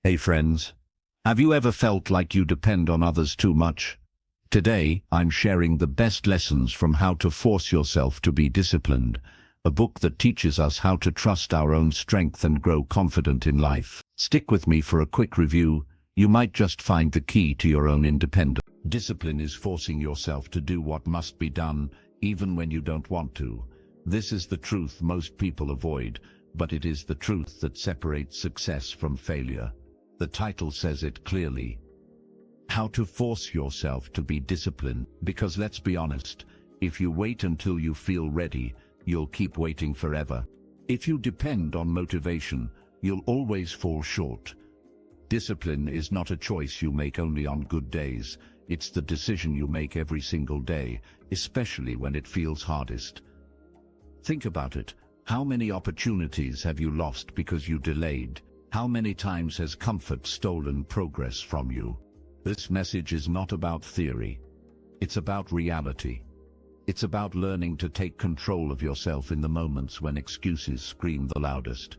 Hey friends, have you ever felt like you depend on others too much? Today, I'm sharing the best lessons from How to Force Yourself to Be Disciplined, a book that teaches us how to trust our own strength and grow confident in life. Stick with me for a quick review. You might just find the key to your own independence. Discipline is forcing yourself to do what must be done, even when you don't want to. This is the truth most people avoid, but it is the truth that separates success from failure. The title says it clearly. How to force yourself to be disciplined, because let's be honest, if you wait until you feel ready, you'll keep waiting forever. If you depend on motivation, you'll always fall short. Discipline is not a choice you make only on good days. It's the decision you make every single day, especially when it feels hardest. Think about it. How many opportunities have you lost because you delayed? How many times has comfort stolen progress from you? This message is not about theory. It's about reality. It's about learning to take control of yourself in the moments when excuses scream the loudest.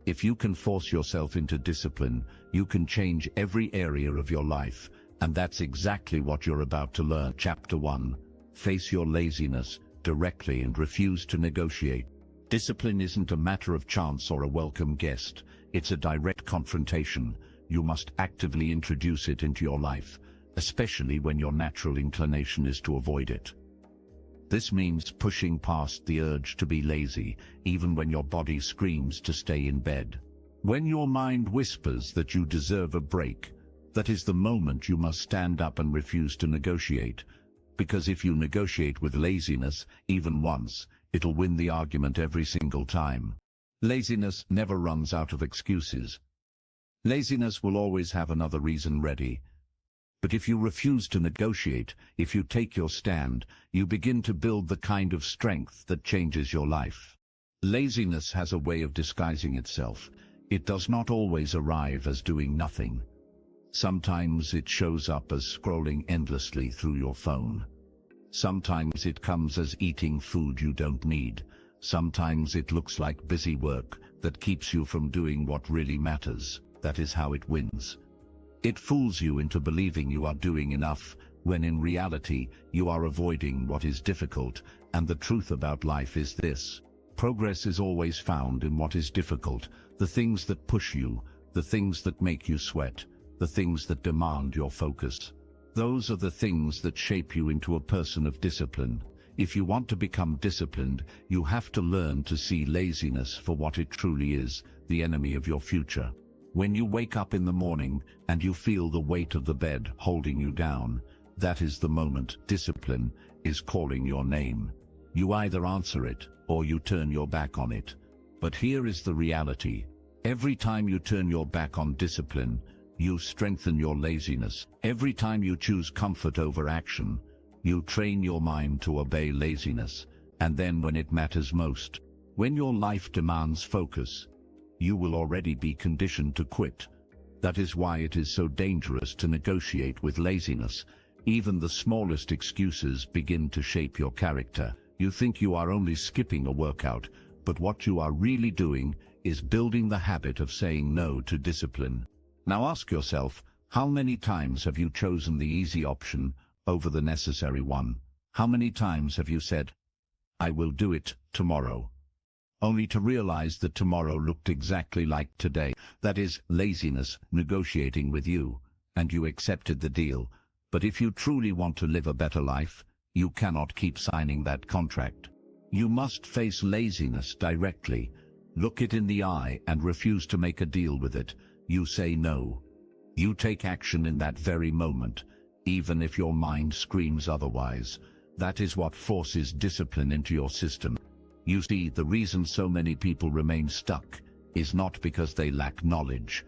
If you can force yourself into discipline, you can change every area of your life, and that's exactly what you're about to learn. Chapter 1. Face your laziness directly and refuse to negotiate. Discipline isn't a matter of chance or a welcome guest. It's a direct confrontation. You must actively introduce it into your life, especially when your natural inclination is to avoid it. This means pushing past the urge to be lazy, even when your body screams to stay in bed. When your mind whispers that you deserve a break, that is the moment you must stand up and refuse to negotiate. Because if you negotiate with laziness, even once, it'll win the argument every single time. Laziness never runs out of excuses. Laziness will always have another reason ready. But if you refuse to negotiate, if you take your stand, you begin to build the kind of strength that changes your life. Laziness has a way of disguising itself. It does not always arrive as doing nothing. Sometimes it shows up as scrolling endlessly through your phone. Sometimes it comes as eating food you don't need. Sometimes it looks like busy work that keeps you from doing what really matters. That is how it wins. It fools you into believing you are doing enough, when in reality you are avoiding what is difficult, and the truth about life is this. Progress is always found in what is difficult, the things that push you, the things that make you sweat, the things that demand your focus. Those are the things that shape you into a person of discipline. If you want to become disciplined, you have to learn to see laziness for what it truly is, the enemy of your future. When you wake up in the morning and you feel the weight of the bed holding you down, that is the moment discipline is calling your name. You either answer it or you turn your back on it. But here is the reality. Every time you turn your back on discipline, you strengthen your laziness. Every time you choose comfort over action, you train your mind to obey laziness. And then when it matters most, when your life demands focus, you will already be conditioned to quit. That is why it is so dangerous to negotiate with laziness. Even the smallest excuses begin to shape your character. You think you are only skipping a workout, but what you are really doing is building the habit of saying no to discipline. Now ask yourself, how many times have you chosen the easy option over the necessary one? How many times have you said, "I will do it tomorrow," only to realize that tomorrow looked exactly like today? That is laziness negotiating with you, and you accepted the deal. But if you truly want to live a better life, you cannot keep signing that contract. You must face laziness directly, look it in the eye and refuse to make a deal with it. You say no. You take action in that very moment, even if your mind screams otherwise. That is what forces discipline into your system. You see, the reason so many people remain stuck is not because they lack knowledge.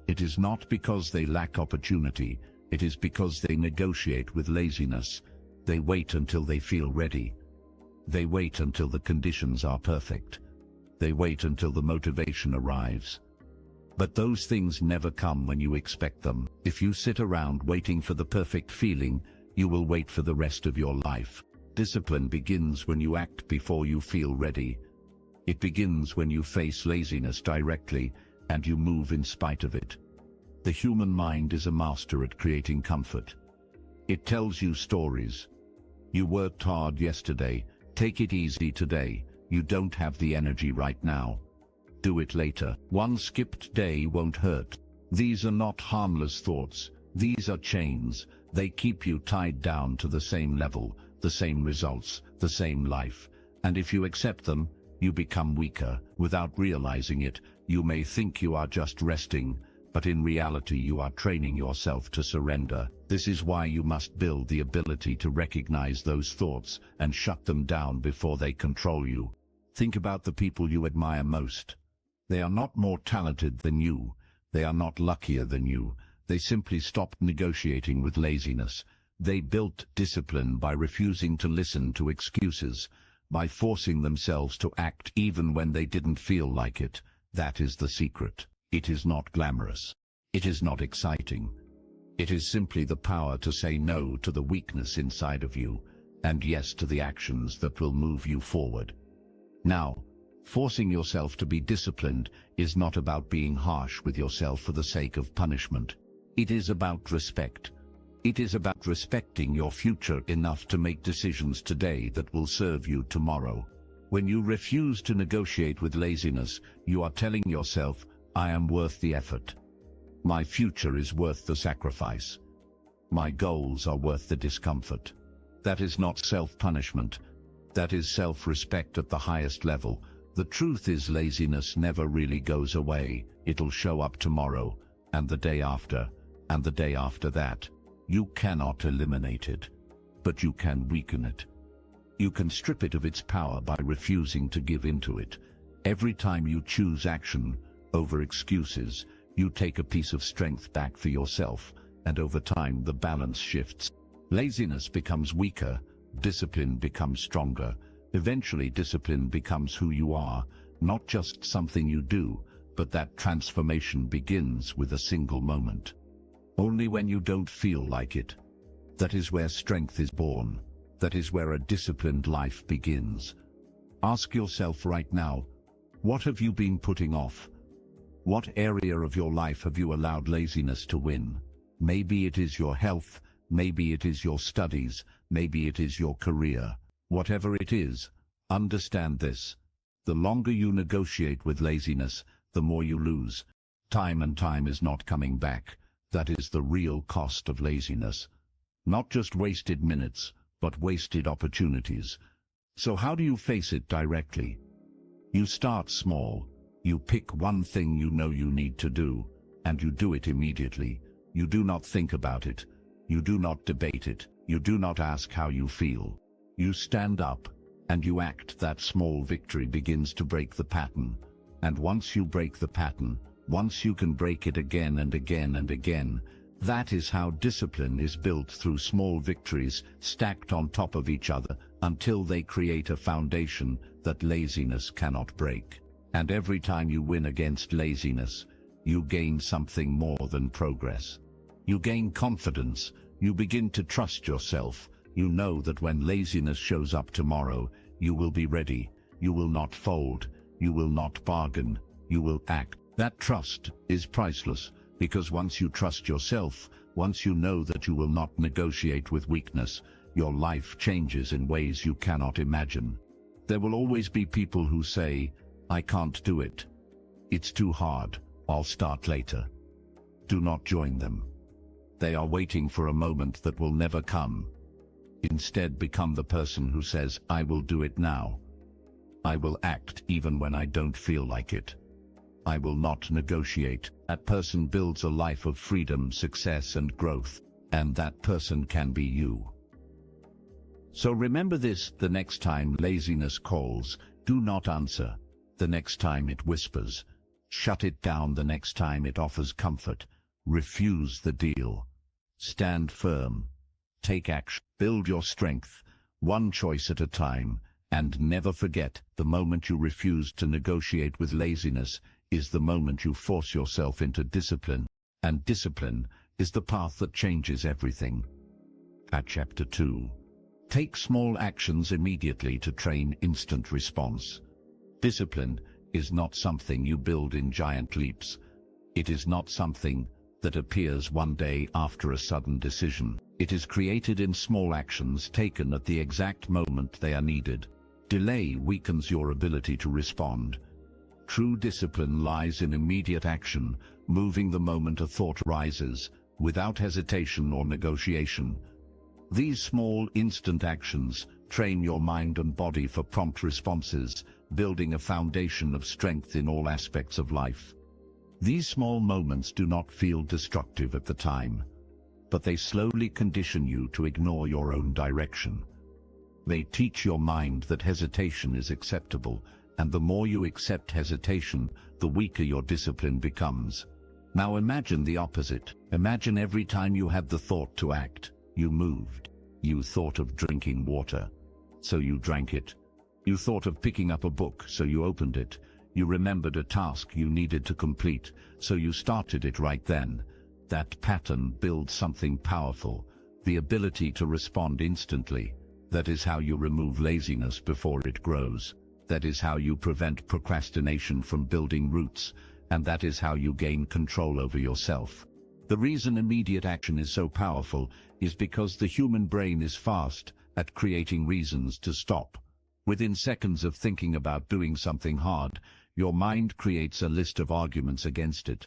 It is not because they lack opportunity. It is because they negotiate with laziness. They wait until they feel ready. They wait until the conditions are perfect. They wait until the motivation arrives. But those things never come when you expect them. If you sit around waiting for the perfect feeling, you will wait for the rest of your life. Discipline begins when you act before you feel ready. It begins when you face laziness directly and you move in spite of it. The human mind is a master at creating comfort. It tells you stories. You worked hard yesterday. Take it easy today. You don't have the energy right now. Do it later. One skipped day won't hurt. These are not harmless thoughts. These are chains. They keep you tied down to the same level, the same results, the same life. And if you accept them, you become weaker. Without realizing it, you may think you are just resting, but in reality you are training yourself to surrender. This is why you must build the ability to recognize those thoughts and shut them down before they control you. Think about the people you admire most. They are not more talented than you. They are not luckier than you. They simply stopped negotiating with laziness. They built discipline by refusing to listen to excuses, by forcing themselves to act even when they didn't feel like it. That is the secret. It is not glamorous. It is not exciting. It is simply the power to say no to the weakness inside of you, and yes to the actions that will move you forward. Now, forcing yourself to be disciplined is not about being harsh with yourself for the sake of punishment. It is about respect. It is about respecting your future enough to make decisions today that will serve you tomorrow. When you refuse to negotiate with laziness, you are telling yourself, I am worth the effort. My future is worth the sacrifice. My goals are worth the discomfort. That is not self-punishment. That is self-respect at the highest level. The truth is laziness never really goes away. It'll show up tomorrow, and the day after, and the day after that. You cannot eliminate it, but you can weaken it. You can strip it of its power by refusing to give in to it. Every time you choose action over excuses, you take a piece of strength back for yourself, and over time the balance shifts. Laziness becomes weaker, discipline becomes stronger. Eventually discipline becomes who you are, not just something you do, but that transformation begins with a single moment. Only when you don't feel like it. That is where strength is born. That is where a disciplined life begins. Ask yourself right now, what have you been putting off? What area of your life have you allowed laziness to win? Maybe it is your health, maybe it is your studies, maybe it is your career. Whatever it is, understand this. The longer you negotiate with laziness, the more you lose. Time and time is not coming back. That is the real cost of laziness. Not just wasted minutes, but wasted opportunities. So how do you face it directly? You start small. You pick one thing you know you need to do, and you do it immediately. You do not think about it. You do not debate it. You do not ask how you feel. You stand up, and you act. That small victory begins to break the pattern. And once you break the pattern, once you can break it again and again and again, that is how discipline is built, through small victories stacked on top of each other until they create a foundation that laziness cannot break. And every time you win against laziness, you gain something more than progress. You gain confidence. You begin to trust yourself. You know that when laziness shows up tomorrow, you will be ready. You will not fold. You will not bargain. You will act. That trust is priceless, because once you trust yourself, once you know that you will not negotiate with weakness, your life changes in ways you cannot imagine. There will always be people who say, I can't do it. It's too hard. I'll start later. Do not join them. They are waiting for a moment that will never come. Instead, become the person who says, I will do it now. I will act even when I don't feel like it. I will not negotiate. That person builds a life of freedom, success, and growth, and that person can be you. So remember this: the next time laziness calls, do not answer. The next time it whispers, shut it down. The next time it offers comfort, refuse the deal. Stand firm. Take action. Build your strength, one choice at a time, and never forget, the moment you refuse to negotiate with laziness is the moment you force yourself into discipline, and discipline is the path that changes everything. At Chapter 2. Take small actions immediately to train instant response. Discipline is not something you build in giant leaps. It is not something that appears one day after a sudden decision. It is created in small actions taken at the exact moment they are needed. Delay weakens your ability to respond. True discipline lies in immediate action, moving the moment a thought rises, without hesitation or negotiation. These small, instant actions train your mind and body for prompt responses, building a foundation of strength in all aspects of life. These small moments do not feel destructive at the time, but they slowly condition you to ignore your own direction. They teach your mind that hesitation is acceptable, and the more you accept hesitation, the weaker your discipline becomes. Now imagine the opposite. Imagine every time you had the thought to act, you moved. You thought of drinking water, so you drank it. You thought of picking up a book, so you opened it. You remembered a task you needed to complete, so you started it right then. That pattern builds something powerful, the ability to respond instantly. That is how you remove laziness before it grows. That is how you prevent procrastination from building roots, and that is how you gain control over yourself. The reason immediate action is so powerful is because the human brain is fast at creating reasons to stop. Within seconds of thinking about doing something hard, your mind creates a list of arguments against it.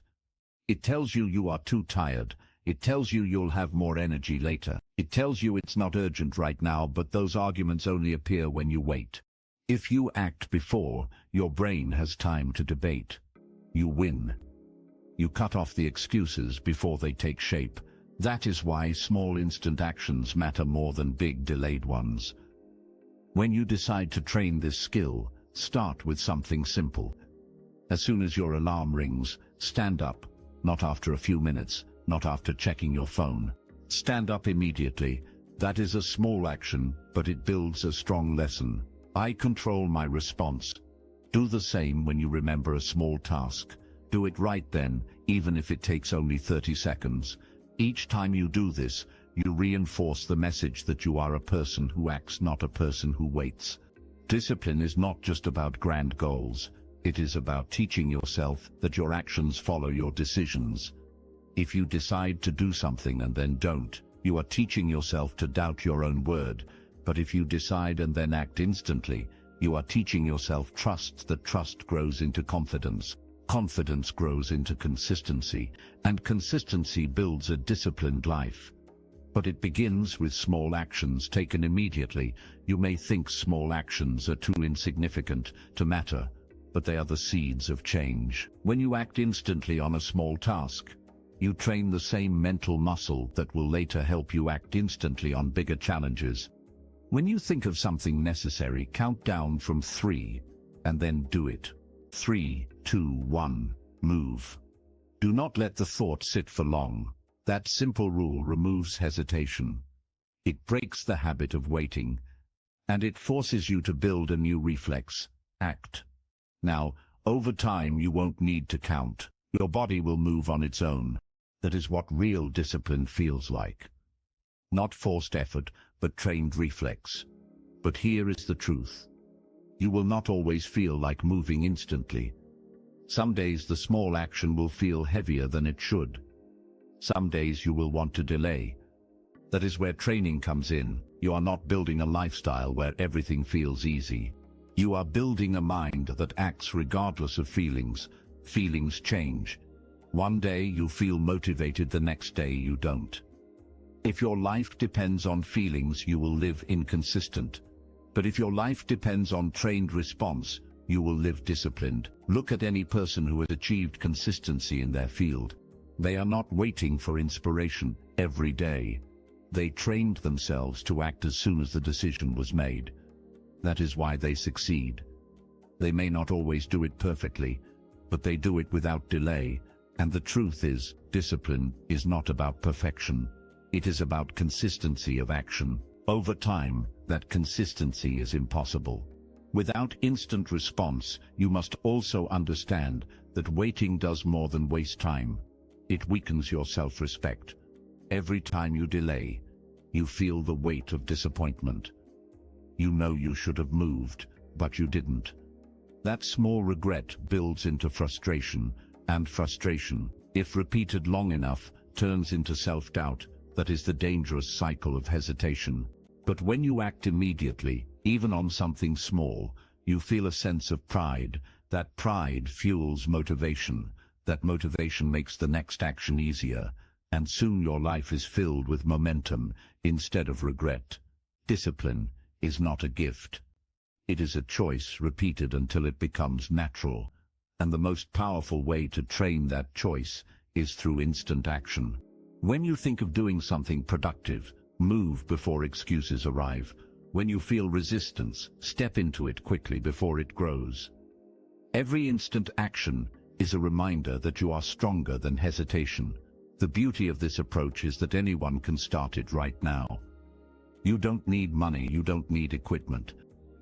It tells you you are too tired. It tells you you'll have more energy later. It tells you it's not urgent right now, but those arguments only appear when you wait. If you act before, your brain has time to debate. You win. You cut off the excuses before they take shape. That is why small instant actions matter more than big delayed ones. When you decide to train this skill, start with something simple. As soon as your alarm rings, stand up. Not after a few minutes, not after checking your phone. Stand up immediately. That is a small action, but it builds a strong lesson. I control my response. Do the same when you remember a small task. Do it right then, even if it takes only 30 seconds. Each time you do this, you reinforce the message that you are a person who acts, not a person who waits. Discipline is not just about grand goals. It is about teaching yourself that your actions follow your decisions. If you decide to do something and then don't, you are teaching yourself to doubt your own word. But if you decide and then act instantly, you are teaching yourself trust. That trust grows into confidence. Confidence grows into consistency, and consistency builds a disciplined life. But it begins with small actions taken immediately. You may think small actions are too insignificant to matter, but they are the seeds of change. When you act instantly on a small task, you train the same mental muscle that will later help you act instantly on bigger challenges. When you think of something necessary, count down from 3, and then do it. 3, 2, 1, move. Do not let the thought sit for long. That simple rule removes hesitation. It breaks the habit of waiting, and it forces you to build a new reflex: act. Now, over time you won't need to count. Your body will move on its own. That is what real discipline feels like. Not forced effort, but trained reflex. But here is the truth. You will not always feel like moving instantly. Some days the small action will feel heavier than it should. Some days you will want to delay. That is where training comes in. You are not building a lifestyle where everything feels easy. You are building a mind that acts regardless of feelings. Feelings change. One day you feel motivated, the next day you don't. If your life depends on feelings, you will live inconsistent. But if your life depends on trained response, you will live disciplined. Look at any person who has achieved consistency in their field. They are not waiting for inspiration every day. They trained themselves to act as soon as the decision was made. That is why they succeed. They may not always do it perfectly, but they do it without delay. And the truth is, discipline is not about perfection. It is about consistency of action. Over time, that consistency is impossible. Without instant response, you must also understand that waiting does more than waste time. It weakens your self-respect. Every time you delay, you feel the weight of disappointment. You know you should have moved, but you didn't. That small regret builds into frustration, and frustration if repeated long enough, turns into self-doubt. That is the dangerous cycle of hesitation. But when you act immediately, even on something small, you feel a sense of pride. That pride fuels motivation. That motivation makes the next action easier, and soon your life is filled with momentum instead of regret. Discipline is not a gift. It is a choice repeated until it becomes natural. And the most powerful way to train that choice is through instant action. When you think of doing something productive, move before excuses arrive. When you feel resistance, step into it quickly before it grows. Every instant action is a reminder that you are stronger than hesitation. The beauty of this approach is that anyone can start it right now. You don't need money, you don't need equipment.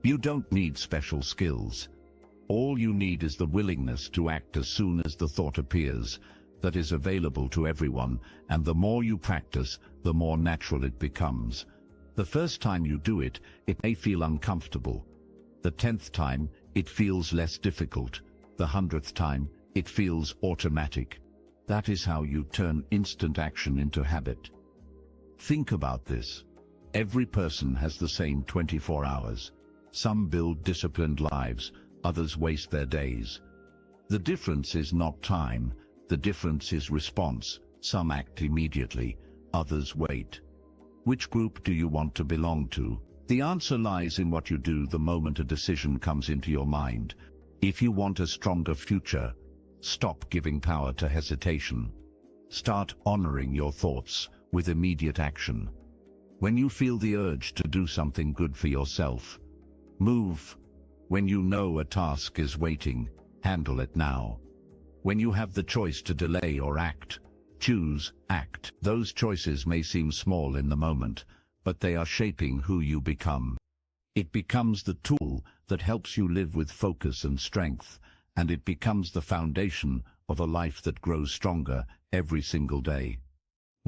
You don't need special skills. All you need is the willingness to act as soon as the thought appears. That is available to everyone, and the more you practice, the more natural it becomes. The first time you do it, it may feel uncomfortable. The 10th time, it feels less difficult. The 100th time, it feels automatic. That is how you turn instant action into habit. Think about this. Every person has the same 24 hours. Some build disciplined lives, others waste their days. The difference is not time, the difference is response. Some act immediately, others wait. Which group do you want to belong to? The answer lies in what you do the moment a decision comes into your mind. If you want a stronger future, stop giving power to hesitation. Start honoring your thoughts with immediate action. When you feel the urge to do something good for yourself, move. When you know a task is waiting, handle it now. When you have the choice to delay or act, choose act. Those choices may seem small in the moment, but they are shaping who you become. It becomes the tool that helps you live with focus and strength, and it becomes the foundation of a life that grows stronger every single day.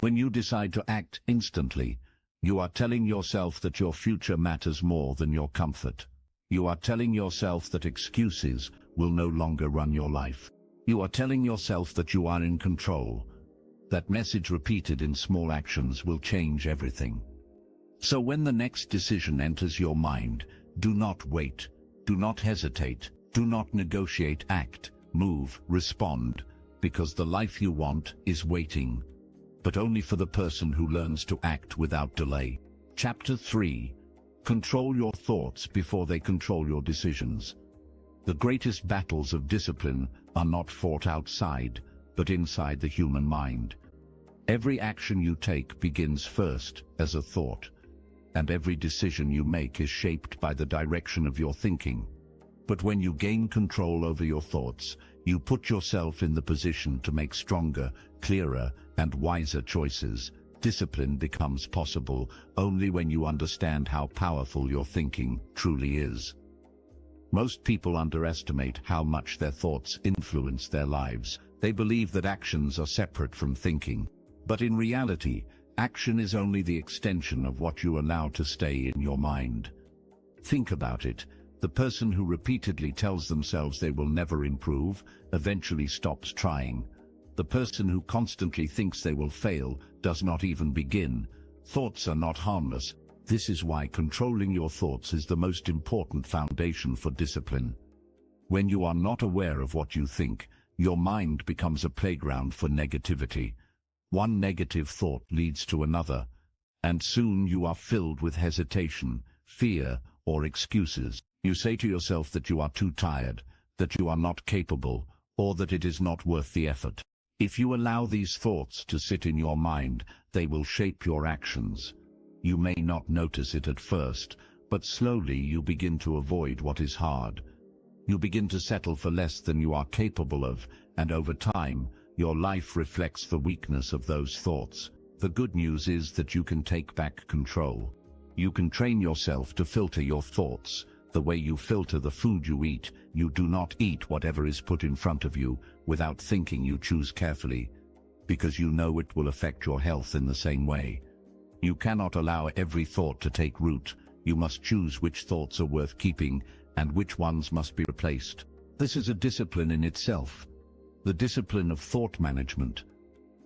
When you decide to act instantly, you are telling yourself that your future matters more than your comfort. You are telling yourself that excuses will no longer run your life. You are telling yourself that you are in control. That message repeated in small actions will change everything. So when the next decision enters your mind, do not wait, do not hesitate, do not negotiate, act, move, respond, because the life you want is waiting, but only for the person who learns to act without delay. Chapter 3. Control your thoughts before they control your decisions. The greatest battles of discipline are not fought outside, but inside the human mind. Every action you take begins first as a thought, and every decision you make is shaped by the direction of your thinking. But when you gain control over your thoughts, you put yourself in the position to make stronger, clearer, and wiser choices. Discipline becomes possible only when you understand how powerful your thinking truly is. Most people underestimate how much their thoughts influence their lives. They believe that actions are separate from thinking. But in reality, action is only the extension of what you allow to stay in your mind. Think about it. The person who repeatedly tells themselves they will never improve eventually stops trying. The person who constantly thinks they will fail does not even begin. Thoughts are not harmless. This is why controlling your thoughts is the most important foundation for discipline. When you are not aware of what you think, your mind becomes a playground for negativity. One negative thought leads to another, and soon you are filled with hesitation, fear, or excuses. You say to yourself that you are too tired, that you are not capable, or that it is not worth the effort. If you allow these thoughts to sit in your mind, they will shape your actions. You may not notice it at first, but slowly you begin to avoid what is hard. You begin to settle for less than you are capable of, and over time, your life reflects the weakness of those thoughts. The good news is that you can take back control. You can train yourself to filter your thoughts. The way you filter the food you eat, you do not eat whatever is put in front of you without thinking. You choose carefully, because you know it will affect your health in the same way. You cannot allow every thought to take root. You must choose which thoughts are worth keeping and which ones must be replaced. This is a discipline in itself. The discipline of thought management.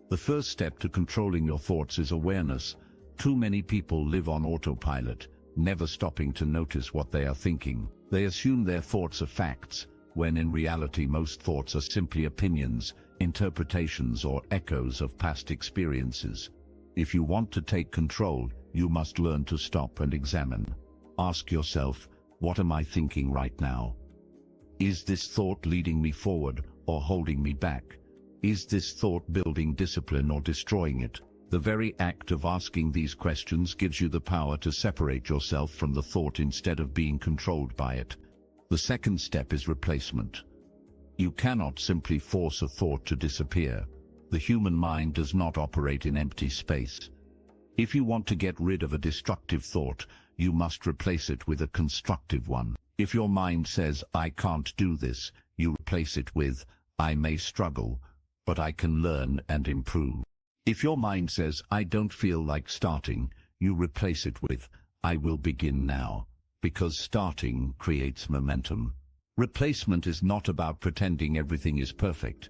The first step to controlling your thoughts is awareness. Too many people live on autopilot, never stopping to notice what they are thinking. They assume their thoughts are facts, when in reality most thoughts are simply opinions, interpretations, or echoes of past experiences. If you want to take control, you must learn to stop and examine. Ask yourself, what am I thinking right now? Is this thought leading me forward or holding me back? Is this thought building discipline or destroying it? The very act of asking these questions gives you the power to separate yourself from the thought instead of being controlled by it. The second step is replacement. You cannot simply force a thought to disappear. The human mind does not operate in empty space. If you want to get rid of a destructive thought, you must replace it with a constructive one. If your mind says, "I can't do this," you replace it with, "I may struggle, but I can learn and improve." If your mind says, "I don't feel like starting," you replace it with, "I will begin now," because starting creates momentum. Replacement is not about pretending everything is perfect.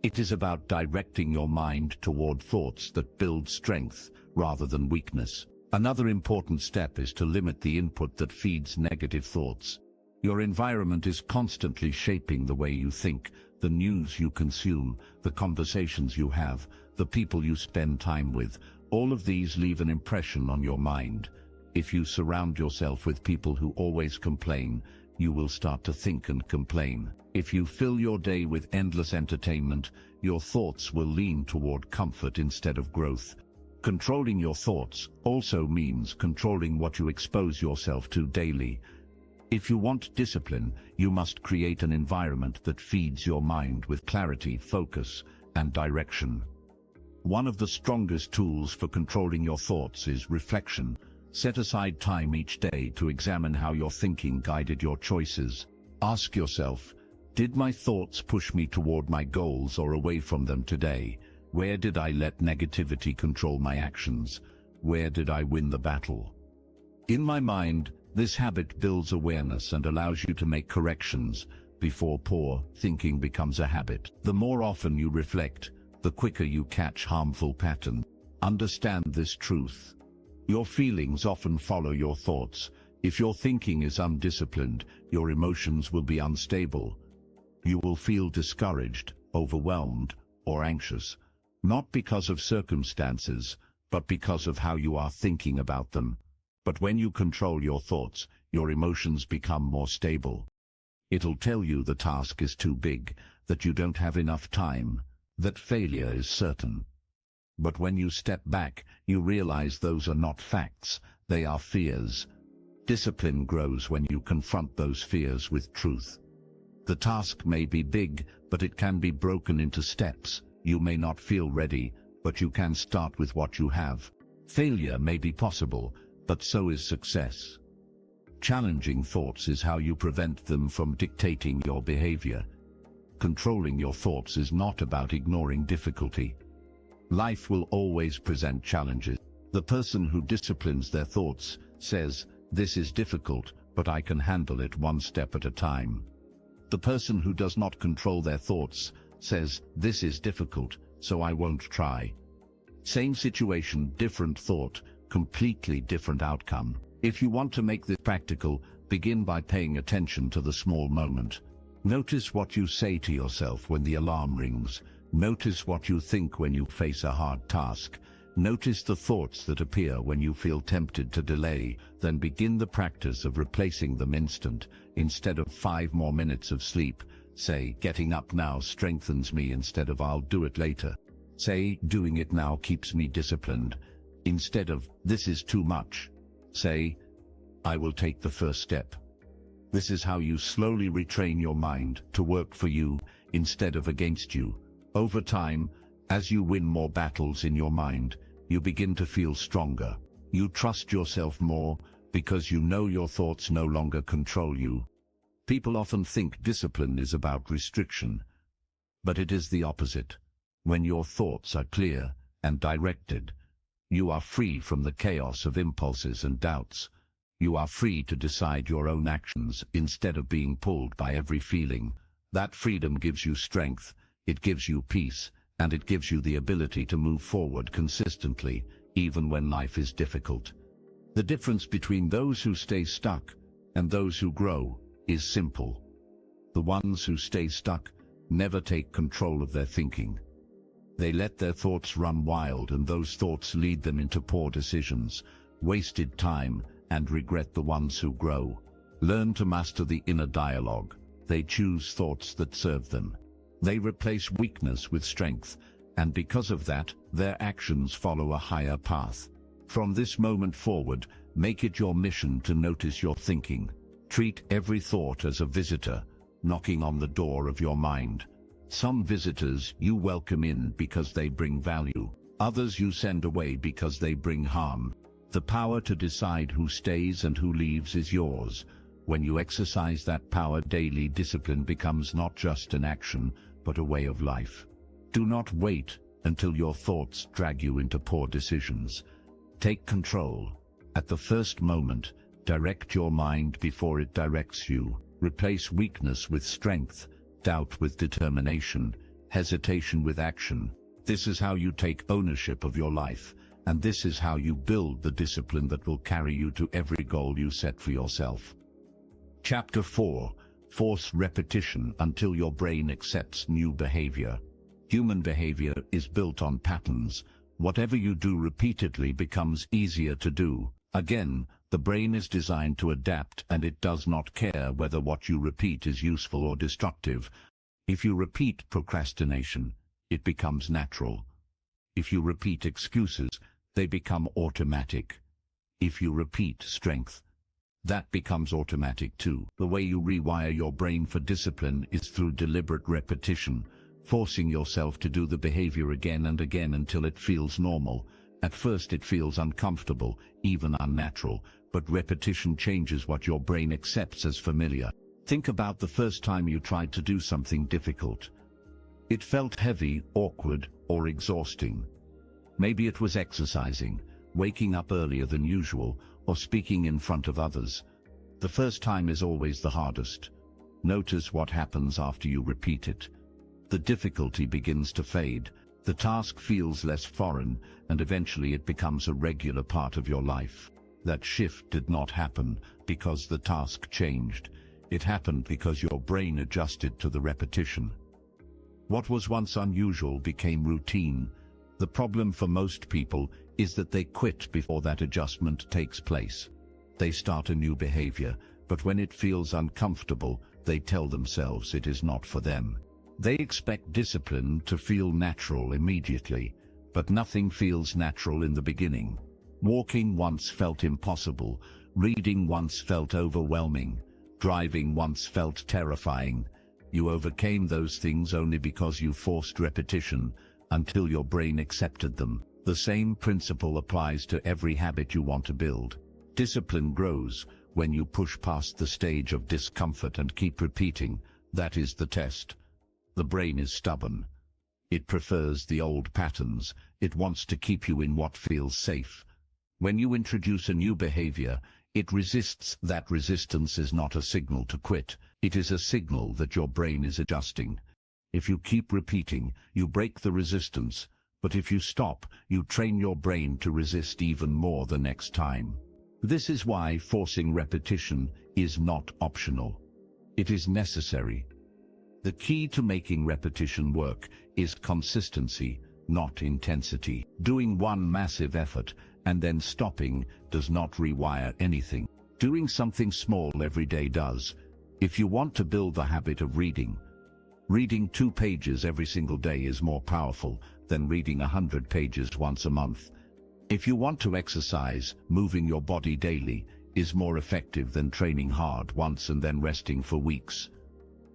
It is about directing your mind toward thoughts that build strength rather than weakness. Another important step is to limit the input that feeds negative thoughts. Your environment is constantly shaping the way you think, the news you consume, the conversations you have, the people you spend time with. All of these leave an impression on your mind. If you surround yourself with people who always complain, you will start to think and complain. If you fill your day with endless entertainment, your thoughts will lean toward comfort instead of growth. Controlling your thoughts also means controlling what you expose yourself to daily. If you want discipline, you must create an environment that feeds your mind with clarity, focus, and direction. One of the strongest tools for controlling your thoughts is reflection. Set aside time each day to examine how your thinking guided your choices. Ask yourself, did my thoughts push me toward my goals or away from them today? Where did I let negativity control my actions? Where did I win the battle? In my mind, this habit builds awareness and allows you to make corrections before poor thinking becomes a habit. The more often you reflect, the quicker you catch harmful patterns. Understand this truth. Your feelings often follow your thoughts. If your thinking is undisciplined, your emotions will be unstable. You will feel discouraged, overwhelmed, or anxious, not because of circumstances, but because of how you are thinking about them. But when you control your thoughts, your emotions become more stable. It'll tell you the task is too big, that you don't have enough time, that failure is certain. But when you step back, you realize those are not facts, they are fears. Discipline grows when you confront those fears with truth. The task may be big, but it can be broken into steps. You may not feel ready, but you can start with what you have. Failure may be possible, but so is success. Challenging thoughts is how you prevent them from dictating your behavior. Controlling your thoughts is not about ignoring difficulty. Life will always present challenges. The person who disciplines their thoughts says, "This is difficult, but I can handle it one step at a time." The person who does not control their thoughts says, "This is difficult, so I won't try." Same situation, different thought, completely different outcome. If you want to make this practical, begin by paying attention to the small moment. Notice what you say to yourself when the alarm rings. Notice what you think when you face a hard task. Notice the thoughts that appear when you feel tempted to delay. Then begin the practice of replacing them instant. Instead of 5 more minutes of sleep, say, "Getting up now strengthens me," instead of "I'll do it later." Say, "Doing it now keeps me disciplined." Instead of "This is too much," say, "I will take the first step." This is how you slowly retrain your mind to work for you instead of against you. Over time, as you win more battles in your mind, you begin to feel stronger. You trust yourself more because you know your thoughts no longer control you. People often think discipline is about restriction, but it is the opposite. When your thoughts are clear and directed, you are free from the chaos of impulses and doubts. You are free to decide your own actions instead of being pulled by every feeling. That freedom gives you strength. It gives you peace, and it gives you the ability to move forward consistently, even when life is difficult. The difference between those who stay stuck and those who grow is simple. The ones who stay stuck never take control of their thinking. They let their thoughts run wild, and those thoughts lead them into poor decisions, wasted time, and regret. The ones who grow learn to master the inner dialogue. They choose thoughts that serve them. They replace weakness with strength, and because of that, their actions follow a higher path. From this moment forward, make it your mission to notice your thinking. Treat every thought as a visitor, knocking on the door of your mind. Some visitors you welcome in because they bring value. Others you send away because they bring harm. The power to decide who stays and who leaves is yours. When you exercise that power daily, discipline becomes not just an action, but a way of life. Do not wait until your thoughts drag you into poor decisions. Take control. At the first moment, direct your mind before it directs you. Replace weakness with strength, doubt with determination, hesitation with action. This is how you take ownership of your life, and this is how you build the discipline that will carry you to every goal you set for yourself. Chapter 4. Force repetition until your brain accepts new behavior. Human behavior is built on patterns. Whatever you do repeatedly becomes easier to do. Again, the brain is designed to adapt, and it does not care whether what you repeat is useful or destructive. If you repeat procrastination, it becomes natural. If you repeat excuses, they become automatic. If you repeat strength, that becomes automatic too. The way you rewire your brain for discipline is through deliberate repetition, forcing yourself to do the behavior again and again until it feels normal. At first it feels uncomfortable, even unnatural, but repetition changes what your brain accepts as familiar. Think about the first time you tried to do something difficult. It felt heavy, awkward, or exhausting. Maybe it was exercising, waking up earlier than usual, or speaking in front of others. The first time is always the hardest. Notice what happens after you repeat it. The difficulty begins to fade. The task feels less foreign, and eventually it becomes a regular part of your life. That shift did not happen because the task changed. It happened because your brain adjusted to the repetition. What was once unusual became routine. The problem for most people is that they quit before that adjustment takes place. They start a new behavior, but when it feels uncomfortable, they tell themselves it is not for them. They expect discipline to feel natural immediately, but nothing feels natural in the beginning. Walking once felt impossible, reading once felt overwhelming, driving once felt terrifying. You overcame those things only because you forced repetition until your brain accepted them. The same principle applies to every habit you want to build. Discipline grows when you push past the stage of discomfort and keep repeating. That is the test. The brain is stubborn. It prefers the old patterns. It wants to keep you in what feels safe. When you introduce a new behavior, it resists. That resistance is not a signal to quit. It is a signal that your brain is adjusting. If you keep repeating, you break the resistance. But if you stop, you train your brain to resist even more the next time. This is why forcing repetition is not optional. It is necessary. The key to making repetition work is consistency, not intensity. Doing one massive effort and then stopping does not rewire anything. Doing something small every day does. If you want to build the habit of reading 2 pages every single day is more powerful than reading 100 pages once a month. If you want to exercise, moving your body daily is more effective than training hard once and then resting for weeks.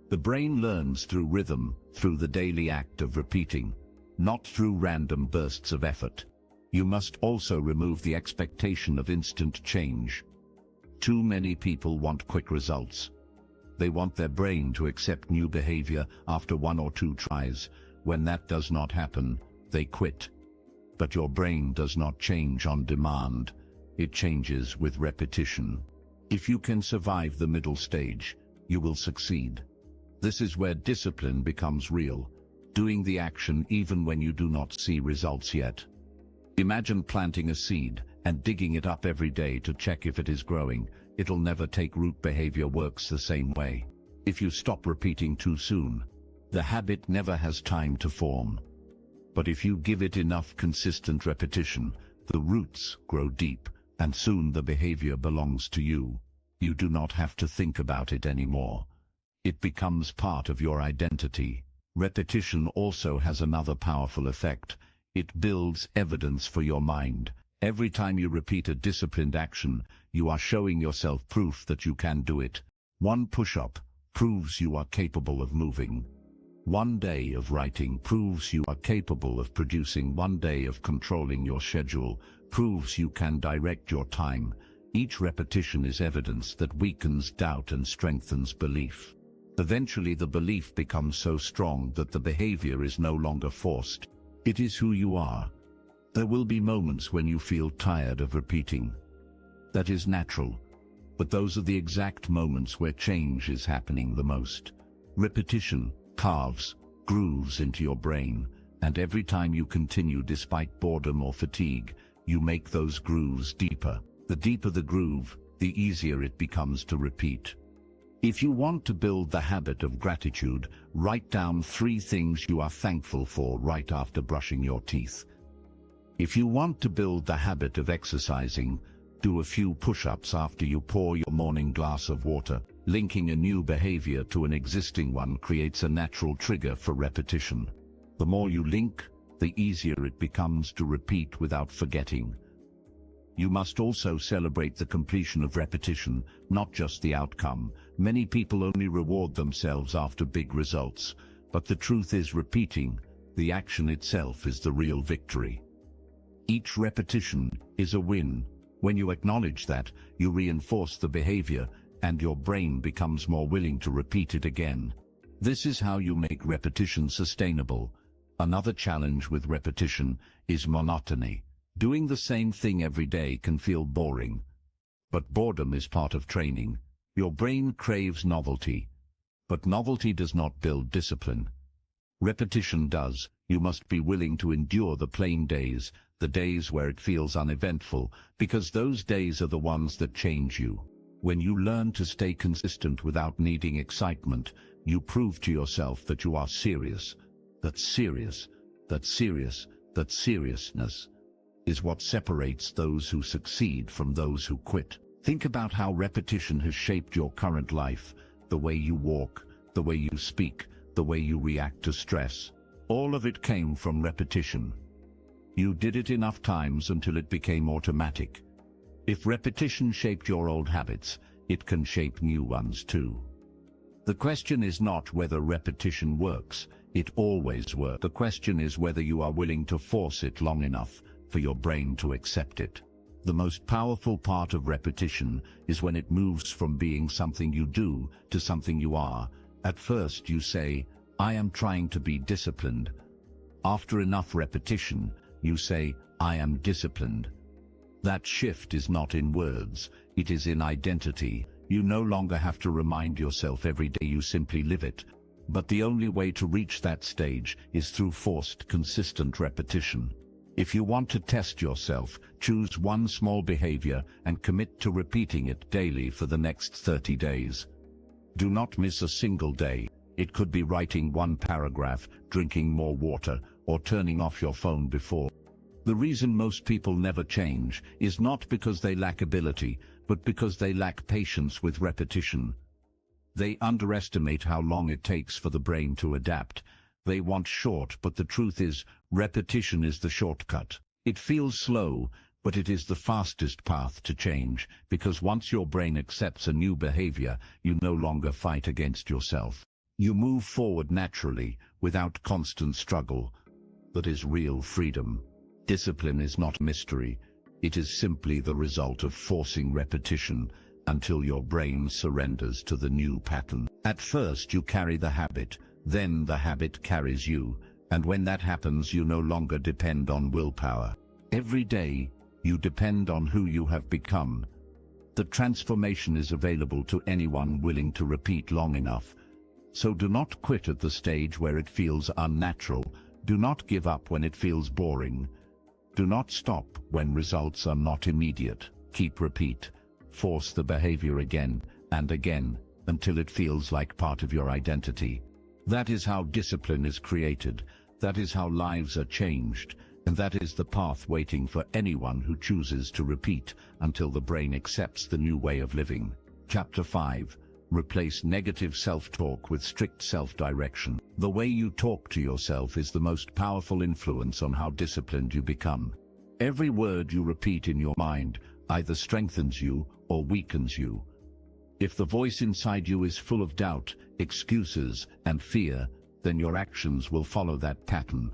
The brain learns through rhythm, through the daily act of repeating, not through random bursts of effort. You must also remove the expectation of instant change. Too many people want quick results. They want their brain to accept new behavior after 1 or 2 tries. When that does not happen, they quit. But your brain does not change on demand. It changes with repetition. If you can survive the middle stage, you will succeed. This is where discipline becomes real. doing the action even when you do not see results yet. Imagine planting a seed and digging it up every day to check if it is growing. It'll never take root. Behavior works the same way. If you stop repeating too soon, the habit never has time to form. But if you give it enough consistent repetition, the roots grow deep, and soon the behavior belongs to you. You do not have to think about it anymore. It becomes part of your identity. Repetition also has another powerful effect. It builds evidence for your mind. Every time you repeat a disciplined action, you are showing yourself proof that you can do it. One push-up proves you are capable of moving. One day of writing proves you are capable of producing. One day of controlling your schedule proves you can direct your time. Each repetition is evidence that weakens doubt and strengthens belief. Eventually the belief becomes so strong that the behavior is no longer forced. It is who you are. There will be moments when you feel tired of repeating. That is natural, but those are the exact moments where change is happening the most. Repetition carves grooves into your brain, and every time you continue despite boredom or fatigue, you make those grooves deeper. The deeper the groove, the easier it becomes to repeat. If you want to build the habit of gratitude, write down 3 things you are thankful for right after brushing your teeth. If you want to build the habit of exercising, do a few push-ups after you pour your morning glass of water. Linking a new behavior to an existing one creates a natural trigger for repetition. The more you link, the easier it becomes to repeat without forgetting. You must also celebrate the completion of repetition, not just the outcome. Many people only reward themselves after big results, but the truth is repeating, the action itself is the real victory. Each repetition is a win. When you acknowledge that, you reinforce the behavior, and your brain becomes more willing to repeat it again. This is how you make repetition sustainable. Another challenge with repetition is monotony. Doing the same thing every day can feel boring. But boredom is part of training. Your brain craves novelty. But novelty does not build discipline. Repetition does. You must be willing to endure the plain days, the days where it feels uneventful, because those days are the ones that change you. When you learn to stay consistent without needing excitement, you prove to yourself that you are serious. That seriousness is what separates those who succeed from those who quit. Think about how repetition has shaped your current life, the way you walk, the way you speak, the way you react to stress. All of it came from repetition. You did it enough times until it became automatic. If repetition shaped your old habits, it can shape new ones too. The question is not whether repetition works. It always works. The question is whether you are willing to force it long enough for your brain to accept it. The most powerful part of repetition is when it moves from being something you do to something you are. At first you say, I am trying to be disciplined. After enough repetition, you say, I am disciplined. That shift is not in words, it is in identity. You no longer have to remind yourself every day, you simply live it. But the only way to reach that stage is through forced, consistent repetition. If you want to test yourself, choose one small behavior and commit to repeating it daily for the next 30 days. Do not miss a single day. It could be writing 1 paragraph, drinking more water, or turning off your phone before. The reason most people never change is not because they lack ability, but because they lack patience with repetition. They underestimate how long it takes for the brain to adapt. They want short, but the truth is, repetition is the shortcut. It feels slow, but it is the fastest path to change, because once your brain accepts a new behavior, you no longer fight against yourself. You move forward naturally, without constant struggle. That is real freedom. Discipline is not mystery. It is simply the result of forcing repetition until your brain surrenders to the new pattern. At first you carry the habit, then the habit carries you, and when that happens you no longer depend on willpower. Every day, you depend on who you have become. The transformation is available to anyone willing to repeat long enough. So do not quit at the stage where it feels unnatural. Do not give up when it feels boring. Do not stop when results are not immediate. Repeat. Force the behavior again and again until it feels like part of your identity. That is how discipline is created. That is how lives are changed. And that is the path waiting for anyone who chooses to repeat until the brain accepts the new way of living. Chapter 5. Replace negative self-talk with strict self-direction. The way you talk to yourself is the most powerful influence on how disciplined you become. Every word you repeat in your mind either strengthens you or weakens you. If the voice inside you is full of doubt, excuses, and fear, then your actions will follow that pattern.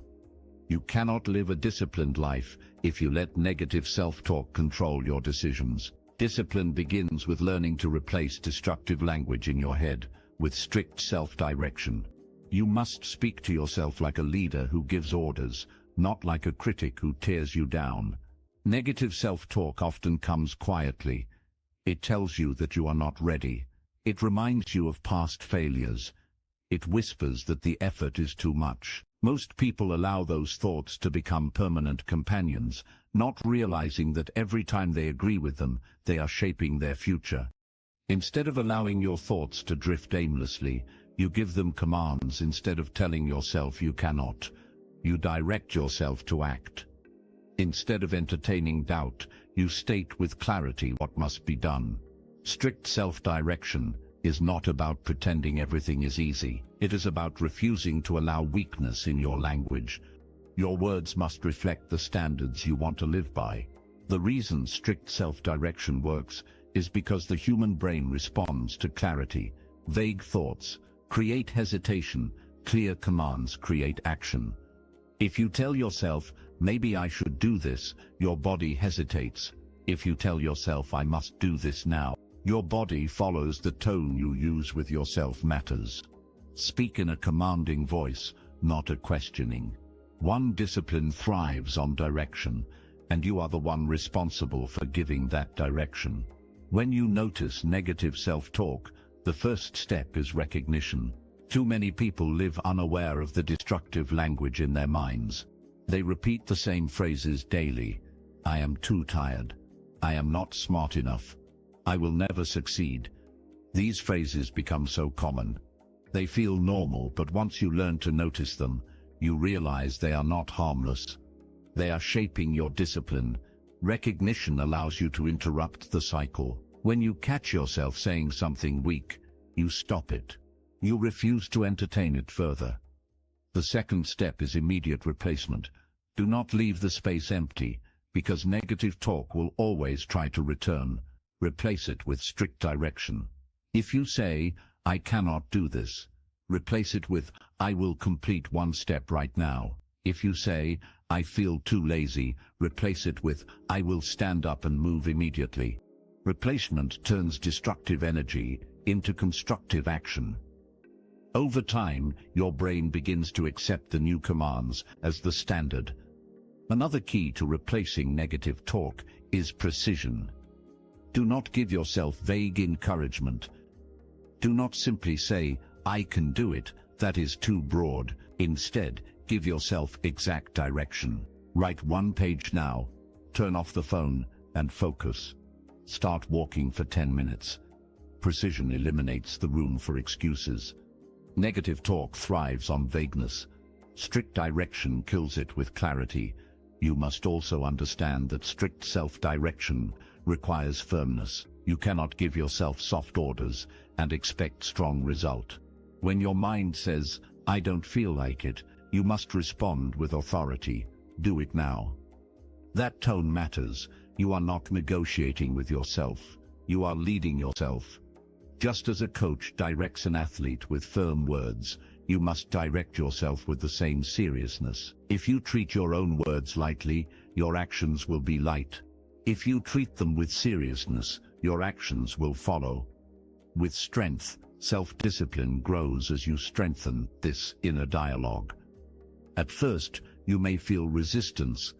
You cannot live a disciplined life if you let negative self-talk control your decisions. Discipline begins with learning to replace destructive language in your head with strict self-direction. You must speak to yourself like a leader who gives orders, not like a critic who tears you down. Negative self-talk often comes quietly. It tells you that you are not ready. It reminds you of past failures. It whispers that the effort is too much. Most people allow those thoughts to become permanent companions, not realizing that every time they agree with them, they are shaping their future. Instead of allowing your thoughts to drift aimlessly, you give them commands. Instead of telling yourself you cannot, you direct yourself to act. Instead of entertaining doubt, you state with clarity what must be done. Strict self-direction is not about pretending everything is easy. It is about refusing to allow weakness in your language. Your words must reflect the standards you want to live by. The reason strict self-direction works is because the human brain responds to clarity. Vague thoughts create hesitation. Clear commands create action. If you tell yourself, maybe I should do this, your body hesitates. If you tell yourself, I must do this now, your body follows. The tone you use with yourself matters. Speak in a commanding voice, not a questioning. One discipline thrives on direction, and you are the one responsible for giving that direction. When you notice negative self-talk, the first step is recognition. Too many people live unaware of the destructive language in their minds. They repeat the same phrases daily. I am too tired. I am not smart enough. I will never succeed. These phrases become so common. They feel normal, but once you learn to notice them, you realize they are not harmless. They are shaping your discipline. Recognition allows you to interrupt the cycle. When you catch yourself saying something weak, you stop it. You refuse to entertain it further. The second step is immediate replacement. Do not leave the space empty, because negative talk will always try to return. Replace it with strict direction. If you say, I cannot do this, replace it with, I will complete one step right now. If you say, I feel too lazy, replace it with, I will stand up and move immediately. Replacement turns destructive energy into constructive action. Over time, your brain begins to accept the new commands as the standard. Another key to replacing negative talk is precision. Do not give yourself vague encouragement. Do not simply say, I can do it. That is too broad. Instead, give yourself exact direction. Write one page now. Turn off the phone and focus. Start walking for 10 minutes. Precision eliminates the room for excuses. Negative talk thrives on vagueness. Strict direction kills it with clarity. You must also understand that strict self-direction requires firmness. You cannot give yourself soft orders and expect strong result. When your mind says, I don't feel like it, you must respond with authority. Do it now. That tone matters. You are not negotiating with yourself. You are leading yourself. Just as a coach directs an athlete with firm words, you must direct yourself with the same seriousness. If you treat your own words lightly, your actions will be light. If you treat them with seriousness, your actions will follow. With strength, self-discipline grows as you strengthen this inner dialogue. At first, you may feel resistance.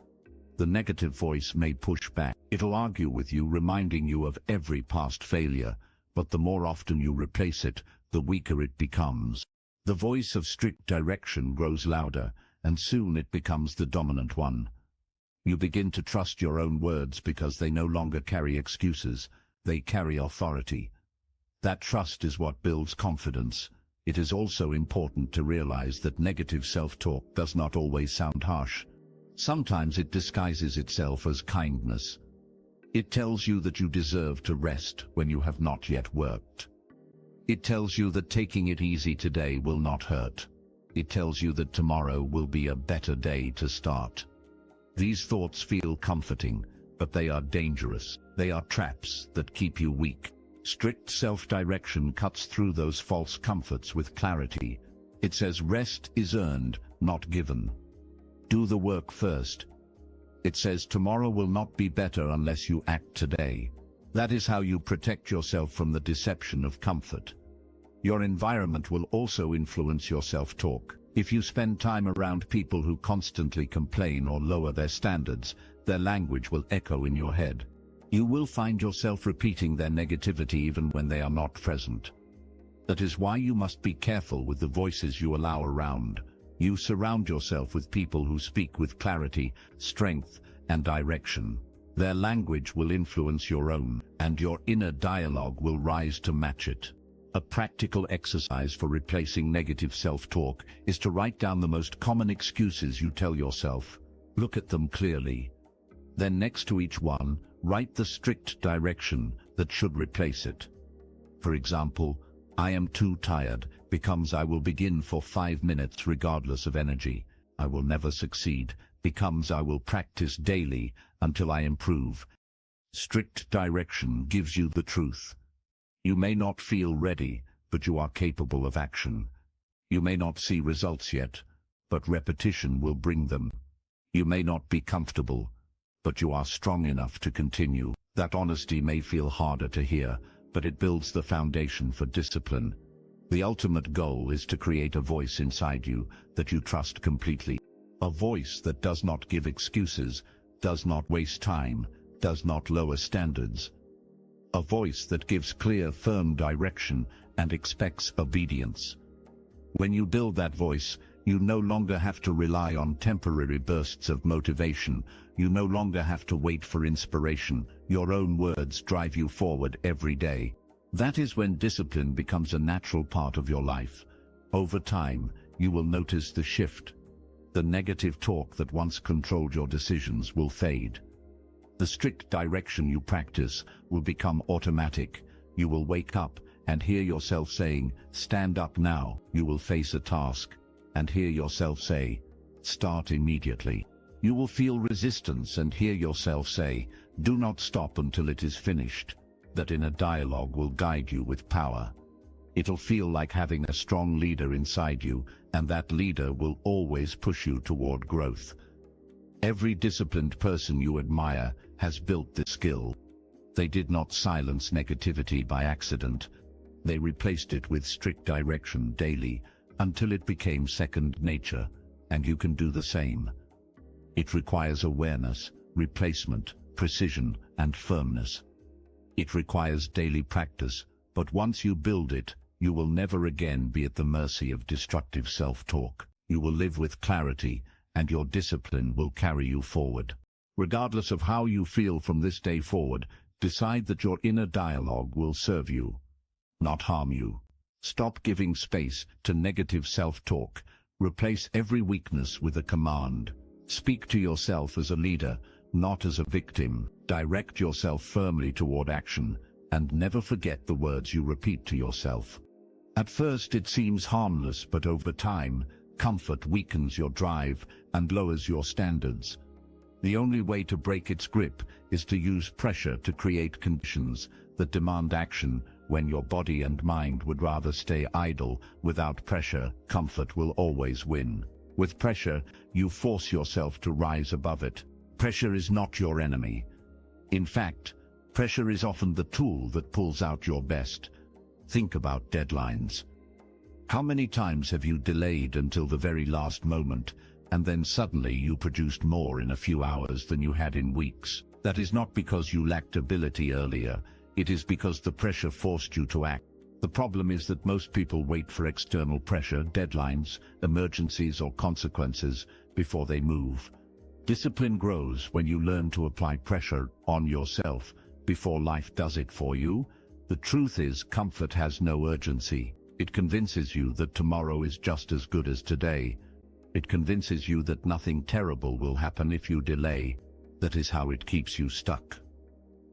The negative voice may push back. It'll argue with you, reminding you of every past failure. But the more often you replace it, the weaker it becomes. The voice of strict direction grows louder, and soon it becomes the dominant one. You begin to trust your own words because they no longer carry excuses, they carry authority. That trust is what builds confidence. It is also important to realize that negative self-talk does not always sound harsh. Sometimes it disguises itself as kindness. It tells you that you deserve to rest when you have not yet worked. It tells you that taking it easy today will not hurt. It tells you that tomorrow will be a better day to start. These thoughts feel comforting, but they are dangerous. They are traps that keep you weak. Strict self-direction cuts through those false comforts with clarity. It says rest is earned, not given. Do the work first. It says tomorrow will not be better unless you act today. That is how you protect yourself from the deception of comfort. Your environment will also influence your self-talk. If you spend time around people who constantly complain or lower their standards, their language will echo in your head. You will find yourself repeating their negativity even when they are not present. That is why you must be careful with the voices you allow around. You surround yourself with people who speak with clarity, strength, and direction. Their language will influence your own, and your inner dialogue will rise to match it. A practical exercise for replacing negative self-talk is to write down the most common excuses you tell yourself. Look at them clearly. Then next to each one, write the strict direction that should replace it. For example, I am too tired becomes I will begin for 5 minutes regardless of energy. I will never succeed becomes I will practice daily until I improve. Strict direction gives you the truth. You may not feel ready, but you are capable of action. You may not see results yet, but repetition will bring them. You may not be comfortable, but you are strong enough to continue. That honesty may feel harder to hear, but it builds the foundation for discipline. The ultimate goal is to create a voice inside you that you trust completely. A voice that does not give excuses, does not waste time, does not lower standards. A voice that gives clear, firm direction and expects obedience. When you build that voice, you no longer have to rely on temporary bursts of motivation. You no longer have to wait for inspiration. Your own words drive you forward every day. That is when discipline becomes a natural part of your life. Over time, you will notice the shift. The negative talk that once controlled your decisions will fade. The strict direction you practice will become automatic. You will wake up and hear yourself saying, "Stand up now." You will face a task and hear yourself say, "Start immediately." You will feel resistance and hear yourself say, "Do not stop until it is finished." That inner dialogue will guide you with power. It'll feel like having a strong leader inside you, and that leader will always push you toward growth. Every disciplined person you admire has built this skill. They did not silence negativity by accident. They replaced it with strict direction daily until it became second nature, and you can do the same. It requires awareness, replacement, precision, and firmness. It requires daily practice, but once you build it, you will never again be at the mercy of destructive self-talk. You will live with clarity, and your discipline will carry you forward. Regardless of how you feel from this day forward, decide that your inner dialogue will serve you, not harm you. Stop giving space to negative self-talk. Replace every weakness with a command. Speak to yourself as a leader, not as a victim. Direct yourself firmly toward action, and never forget the words you repeat to yourself. At first it seems harmless, but over time, comfort weakens your drive and lowers your standards. The only way to break its grip is to use pressure to create conditions that demand action. When your body and mind would rather stay idle, without pressure, comfort will always win. With pressure, you force yourself to rise above it. Pressure is not your enemy. In fact, pressure is often the tool that pulls out your best. Think about deadlines. How many times have you delayed until the very last moment, and then suddenly you produced more in a few hours than you had in weeks? That is not because you lacked ability earlier. It is because the pressure forced you to act. The problem is that most people wait for external pressure, deadlines, emergencies or consequences before they move. Discipline grows when you learn to apply pressure on yourself before life does it for you. The truth is, comfort has no urgency. It convinces you that tomorrow is just as good as today. It convinces you that nothing terrible will happen if you delay. That is how it keeps you stuck.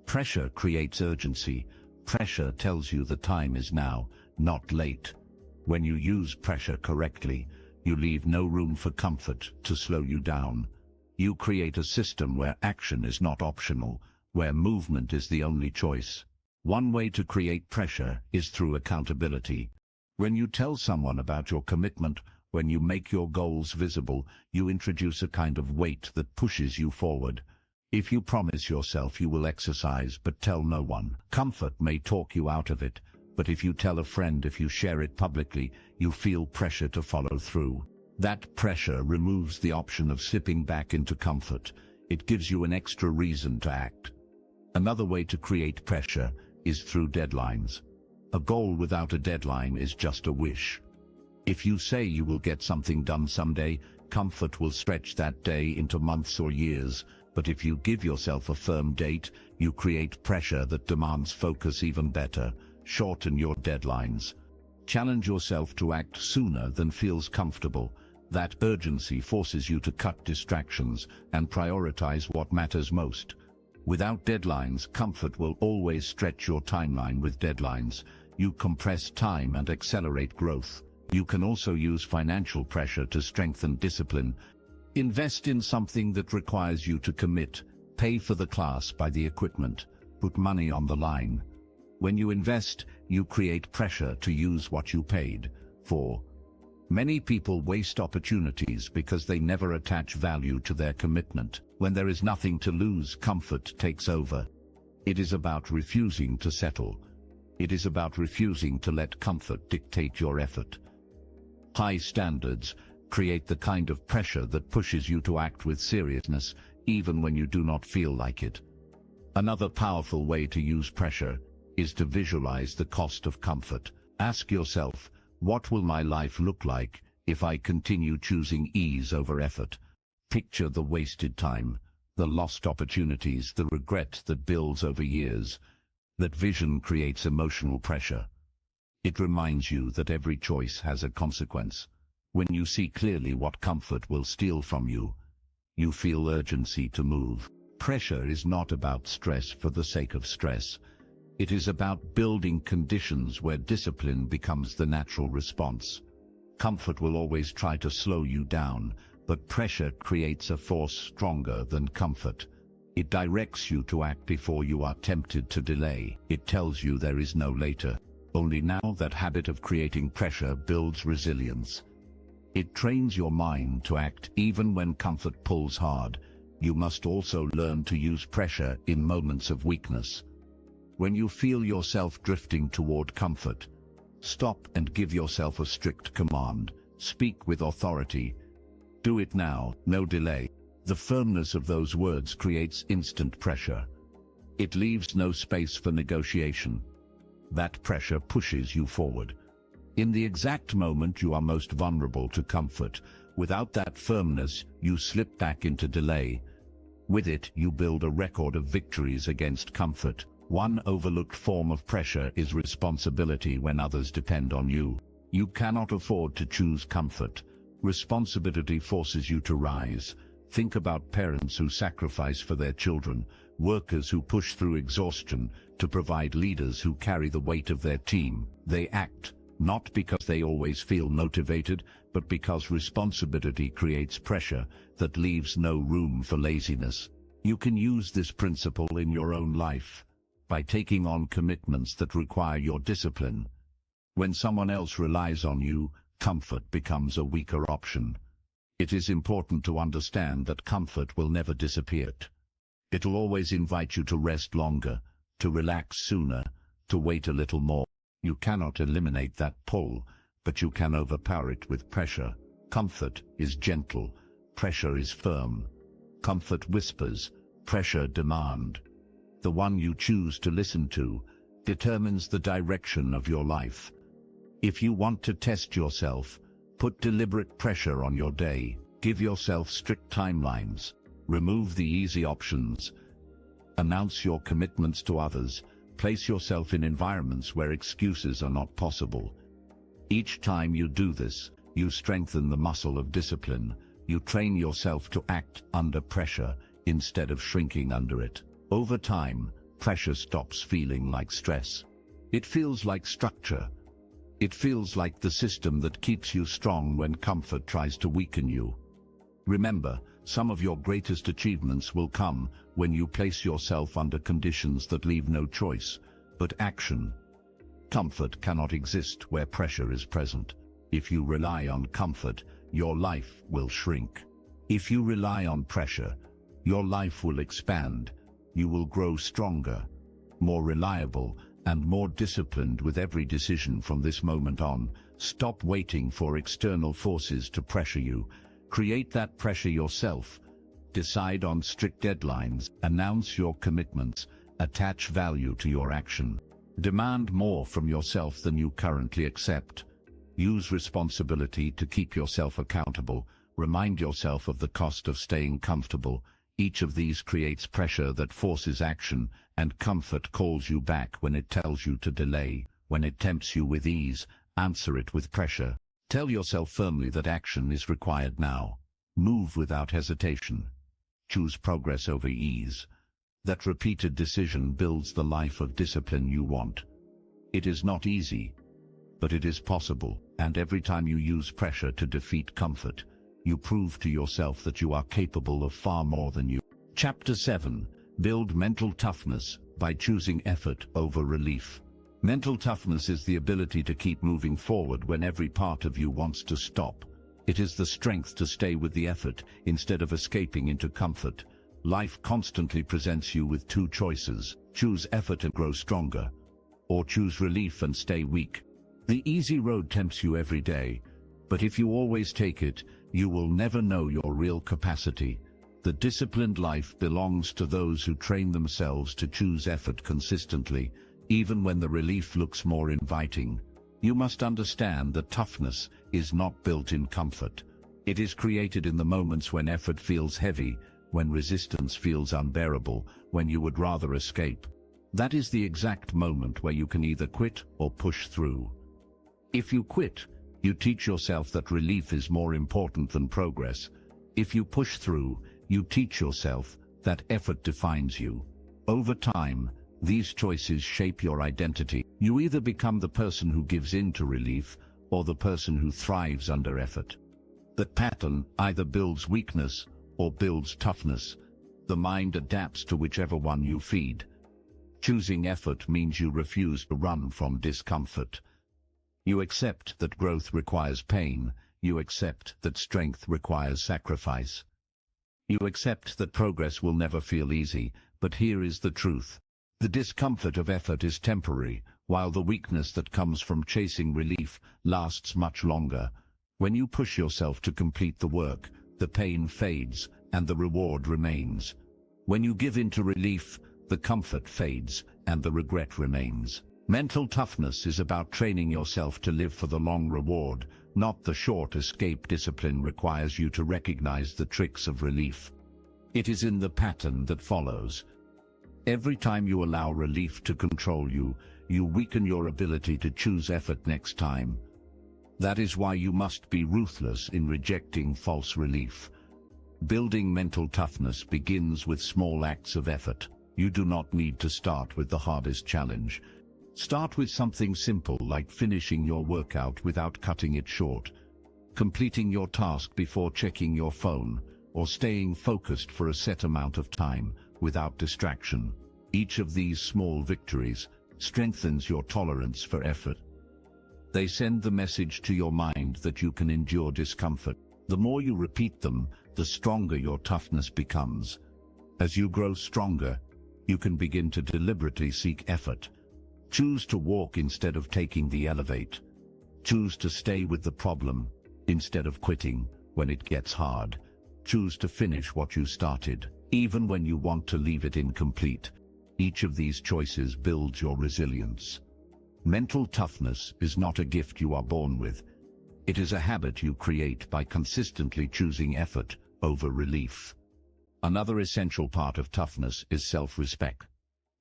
Pressure creates urgency. Pressure tells you the time is now, not late. When you use pressure correctly, you leave no room for comfort to slow you down. You create a system where action is not optional, where movement is the only choice. One way to create pressure is through accountability. When you tell someone about your commitment, when you make your goals visible, you introduce a kind of weight that pushes you forward. If you promise yourself you will exercise but tell no one, comfort may talk you out of it. But if you tell a friend, if you share it publicly, you feel pressure to follow through. That pressure removes the option of slipping back into comfort. It gives you an extra reason to act. Another way to create pressure is through deadlines. A goal without a deadline is just a wish. If you say you will get something done someday, comfort will stretch that day into months or years. But if you give yourself a firm date, you create pressure that demands focus even better. Shorten your deadlines. Challenge yourself to act sooner than feels comfortable. That urgency forces you to cut distractions and prioritize what matters most. Without deadlines, comfort will always stretch your timeline. With deadlines, you compress time and accelerate growth. You can also use financial pressure to strengthen discipline. Invest in something that requires you to commit. Pay for the class, buy the equipment, put money on the line. When you invest, you create pressure to use what you paid for. Many people waste opportunities because they never attach value to their commitment. When there is nothing to lose, comfort takes over. It is about refusing to settle. It is about refusing to let comfort dictate your effort. High standards create the kind of pressure that pushes you to act with seriousness, even when you do not feel like it. Another powerful way to use pressure is to visualize the cost of comfort. Ask yourself, what will my life look like if I continue choosing ease over effort? Picture the wasted time, the lost opportunities, the regret that builds over years. That vision creates emotional pressure. It reminds you that every choice has a consequence. When you see clearly what comfort will steal from you, you feel urgency to move. Pressure is not about stress for the sake of stress. It is about building conditions where discipline becomes the natural response. Comfort will always try to slow you down, but pressure creates a force stronger than comfort. It directs you to act before you are tempted to delay. It tells you there is no later, only now. That habit of creating pressure builds resilience. It trains your mind to act even when comfort pulls hard. You must also learn to use pressure in moments of weakness. When you feel yourself drifting toward comfort, stop and give yourself a strict command. Speak with authority. Do it now, no delay. The firmness of those words creates instant pressure. It leaves no space for negotiation. That pressure pushes you forward. In the exact moment you are most vulnerable to comfort, without that firmness, you slip back into delay. With it, you build a record of victories against comfort. One overlooked form of pressure is responsibility when others depend on you. You cannot afford to choose comfort. Responsibility forces you to rise. Think about parents who sacrifice for their children, workers who push through exhaustion to provide, leaders who carry the weight of their team. They act, not because they always feel motivated, but because responsibility creates pressure that leaves no room for laziness. You can use this principle in your own life by taking on commitments that require your discipline. When someone else relies on you, comfort becomes a weaker option. It is important to understand that comfort will never disappear. It will always invite you to rest longer, to relax sooner, to wait a little more. You cannot eliminate that pull, but you can overpower it with pressure. Comfort is gentle, pressure is firm. Comfort whispers, pressure demand. The one you choose to listen to determines the direction of your life. If you want to test yourself, put deliberate pressure on your day. Give yourself strict timelines. Remove the easy options. Announce your commitments to others. Place yourself in environments where excuses are not possible. Each time you do this, you strengthen the muscle of discipline. You train yourself to act under pressure instead of shrinking under it. Over time, pressure stops feeling like stress. It feels like structure. It feels like the system that keeps you strong when comfort tries to weaken you. Remember, some of your greatest achievements will come when you place yourself under conditions that leave no choice but action. Comfort cannot exist where pressure is present. If you rely on comfort, your life will shrink. If you rely on pressure, your life will expand. You will grow stronger, more reliable, and more disciplined with every decision from this moment on. Stop waiting for external forces to pressure you. Create that pressure yourself. Decide on strict deadlines. Announce your commitments. Attach value to your action. Demand more from yourself than you currently accept. Use responsibility to keep yourself accountable. Remind yourself of the cost of staying comfortable. Each of these creates pressure that forces action, and comfort calls you back when it tells you to delay. When it tempts you with ease, answer it with pressure. Tell yourself firmly that action is required now. Move without hesitation. Choose progress over ease. That repeated decision builds the life of discipline you want. It is not easy, but it is possible, and every time you use pressure to defeat comfort, you prove to yourself that you are capable of far more than you. Chapter 7. Build mental toughness by choosing effort over relief. Mental toughness is the ability to keep moving forward when every part of you wants to stop. It is the strength to stay with the effort instead of escaping into comfort. Life constantly presents you with two choices: choose effort and grow stronger, or choose relief and stay weak. The easy road tempts you every day, but if you always take it, you will never know your real capacity. The disciplined life belongs to those who train themselves to choose effort consistently, even when the relief looks more inviting. You must understand that toughness is not built in comfort. It is created in the moments when effort feels heavy, when resistance feels unbearable, when you would rather escape. That is the exact moment where you can either quit or push through. If you quit, you teach yourself that relief is more important than progress. If you push through, you teach yourself that effort defines you. Over time, these choices shape your identity. You either become the person who gives in to relief or the person who thrives under effort. That pattern either builds weakness or builds toughness. The mind adapts to whichever one you feed. Choosing effort means you refuse to run from discomfort. You accept that growth requires pain. You accept that strength requires sacrifice. You accept that progress will never feel easy, but here is the truth. The discomfort of effort is temporary, while the weakness that comes from chasing relief lasts much longer. When you push yourself to complete the work, the pain fades and the reward remains. When you give in to relief, the comfort fades and the regret remains. Mental toughness is about training yourself to live for the long reward, not the short escape. Discipline requires you to recognize the tricks of relief. It is in the pattern that follows. Every time you allow relief to control you, you weaken your ability to choose effort next time. That is why you must be ruthless in rejecting false relief. Building mental toughness begins with small acts of effort. You do not need to start with the hardest challenge. Start with something simple like finishing your workout without cutting it short, completing your task before checking your phone, or staying focused for a set amount of time without distraction. Each of these small victories strengthens your tolerance for effort. They send the message to your mind that you can endure discomfort. The more you repeat them, the stronger your toughness becomes. As you grow stronger, you can begin to deliberately seek effort. Choose to walk instead of taking the elevate. Choose to stay with the problem instead of quitting when it gets hard. Choose to finish what you started, even when you want to leave it incomplete. Each of these choices builds your resilience. Mental toughness is not a gift you are born with. It is a habit you create by consistently choosing effort over relief. Another essential part of toughness is self-respect.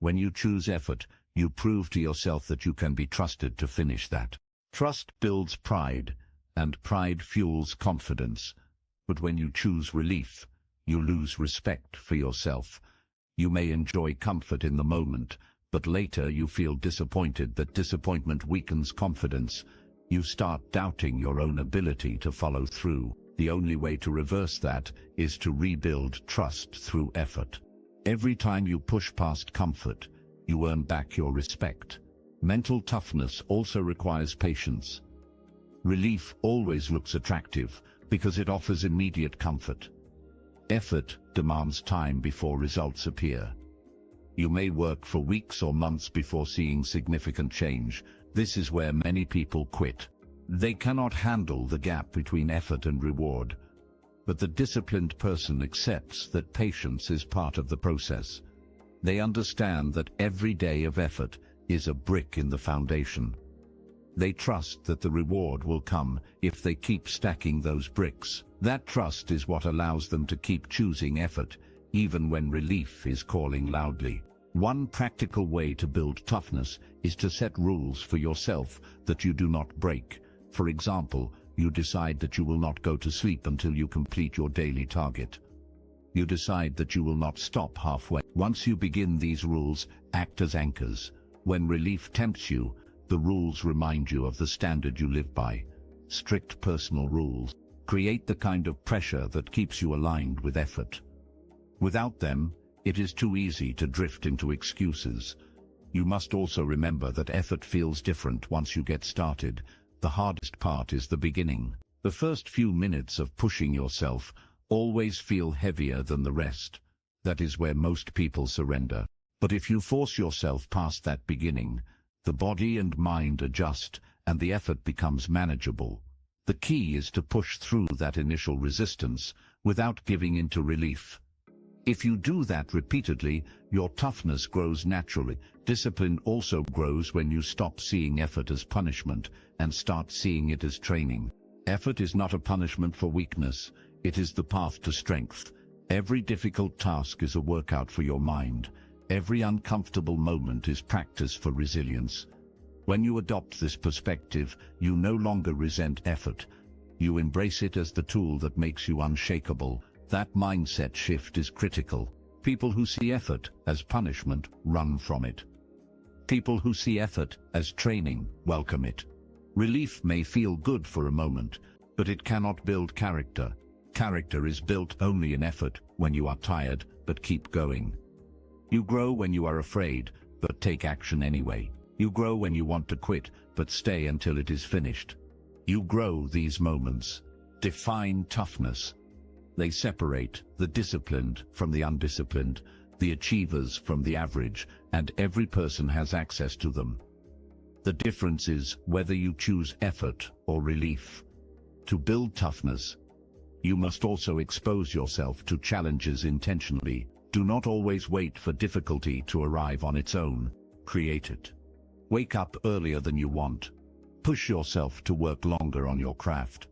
When you choose effort, you prove to yourself that you can be trusted to finish that. Trust builds pride, and pride fuels confidence. But when you choose relief, you lose respect for yourself. You may enjoy comfort in the moment, but later you feel disappointed. That disappointment weakens confidence. You start doubting your own ability to follow through. The only way to reverse that is to rebuild trust through effort. Every time you push past comfort, you earn back your respect. Mental toughness also requires patience. Relief always looks attractive because it offers immediate comfort. Effort demands time before results appear. You may work for weeks or months before seeing significant change. This is where many people quit. They cannot handle the gap between effort and reward. But the disciplined person accepts that patience is part of the process. They understand that every day of effort is a brick in the foundation. They trust that the reward will come if they keep stacking those bricks. That trust is what allows them to keep choosing effort, even when relief is calling loudly. One practical way to build toughness is to set rules for yourself that you do not break. For example, you decide that you will not go to sleep until you complete your daily target. You decide that you will not stop halfway. Once you begin, these rules act as anchors. When relief tempts you, the rules remind you of the standard you live by. Strict personal rules create the kind of pressure that keeps you aligned with effort. Without them, it is too easy to drift into excuses. You must also remember that effort feels different once you get started. The hardest part is the beginning. The first few minutes of pushing yourself always feel heavier than the rest. That is where most people surrender. But if you force yourself past that beginning, the body and mind adjust, and the effort becomes manageable. The key is to push through that initial resistance without giving in to relief. If you do that repeatedly, your toughness grows naturally. Discipline also grows when you stop seeing effort as punishment and start seeing it as training. Effort is not a punishment for weakness. It is the path to strength. Every difficult task is a workout for your mind. Every uncomfortable moment is practice for resilience. When you adopt this perspective, you no longer resent effort. You embrace it as the tool that makes you unshakable. That mindset shift is critical. People who see effort as punishment run from it. People who see effort as training welcome it. Relief may feel good for a moment, but it cannot build character. Character is built only in effort. When you are tired, but keep going. You grow when you are afraid, but take action anyway. You grow when you want to quit, but stay until it is finished. You grow. These moments define toughness. They separate the disciplined from the undisciplined, the achievers from the average, and every person has access to them. The difference is whether you choose effort or relief. To build toughness, you must also expose yourself to challenges intentionally. Do not always wait for difficulty to arrive on its own. Create it. Wake up earlier than you want. Push yourself to work longer on your craft.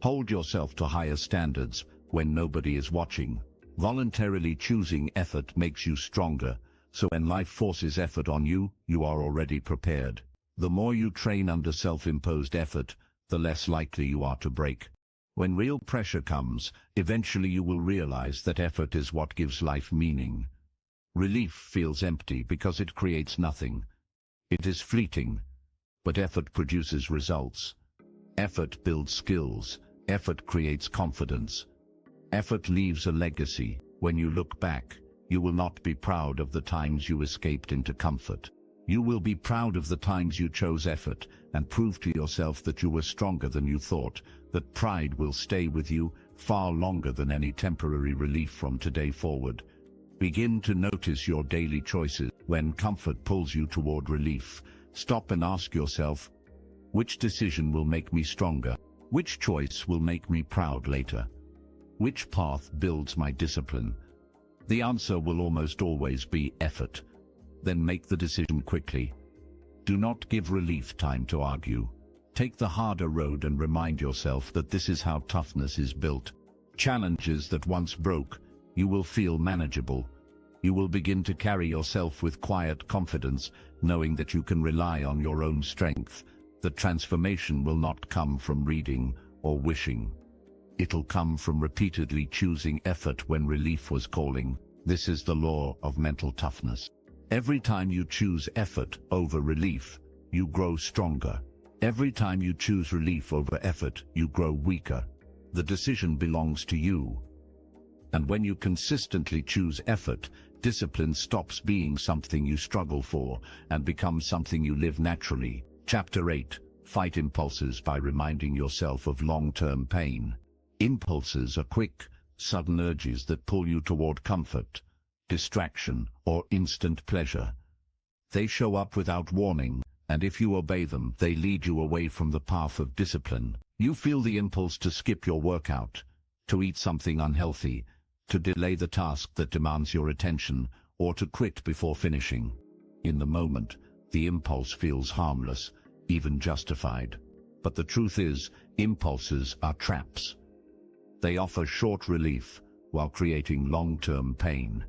Hold yourself to higher standards when nobody is watching. Voluntarily choosing effort makes you stronger, so when life forces effort on you, you are already prepared. The more you train under self-imposed effort, the less likely you are to break. When real pressure comes, eventually you will realize that effort is what gives life meaning. Relief feels empty because it creates nothing. It is fleeting, but effort produces results. Effort builds skills. Effort creates confidence. Effort leaves a legacy. When you look back, you will not be proud of the times you escaped into comfort. You will be proud of the times you chose effort and proved to yourself that you were stronger than you thought. That pride will stay with you far longer than any temporary relief from today forward. Begin to notice your daily choices. When comfort pulls you toward relief, stop and ask yourself, which decision will make me stronger? Which choice will make me proud later? Which path builds my discipline? The answer will almost always be effort. then make the decision quickly. Do not give relief time to argue. Take the harder road and remind yourself that this is how toughness is built. Challenges that once broke, you will feel manageable. You will begin to carry yourself with quiet confidence, knowing that you can rely on your own strength. The transformation will not come from reading or wishing. It'll come from repeatedly choosing effort when relief was calling. This is the law of mental toughness. Every time you choose effort over relief, you grow stronger. Every time you choose relief over effort, you grow weaker. The decision belongs to you. And when you consistently choose effort, discipline stops being something you struggle for and becomes something you live naturally. Chapter 8. Fight impulses by reminding yourself of long-term pain. Impulses are quick, sudden urges that pull you toward comfort, distraction, or instant pleasure. They show up without warning, and if you obey them, they lead you away from the path of discipline. You feel the impulse to skip your workout, to eat something unhealthy, to delay the task that demands your attention, or to quit before finishing. In the moment, the impulse feels harmless, even justified. But the truth is, impulses are traps. They offer short relief while creating long-term pain.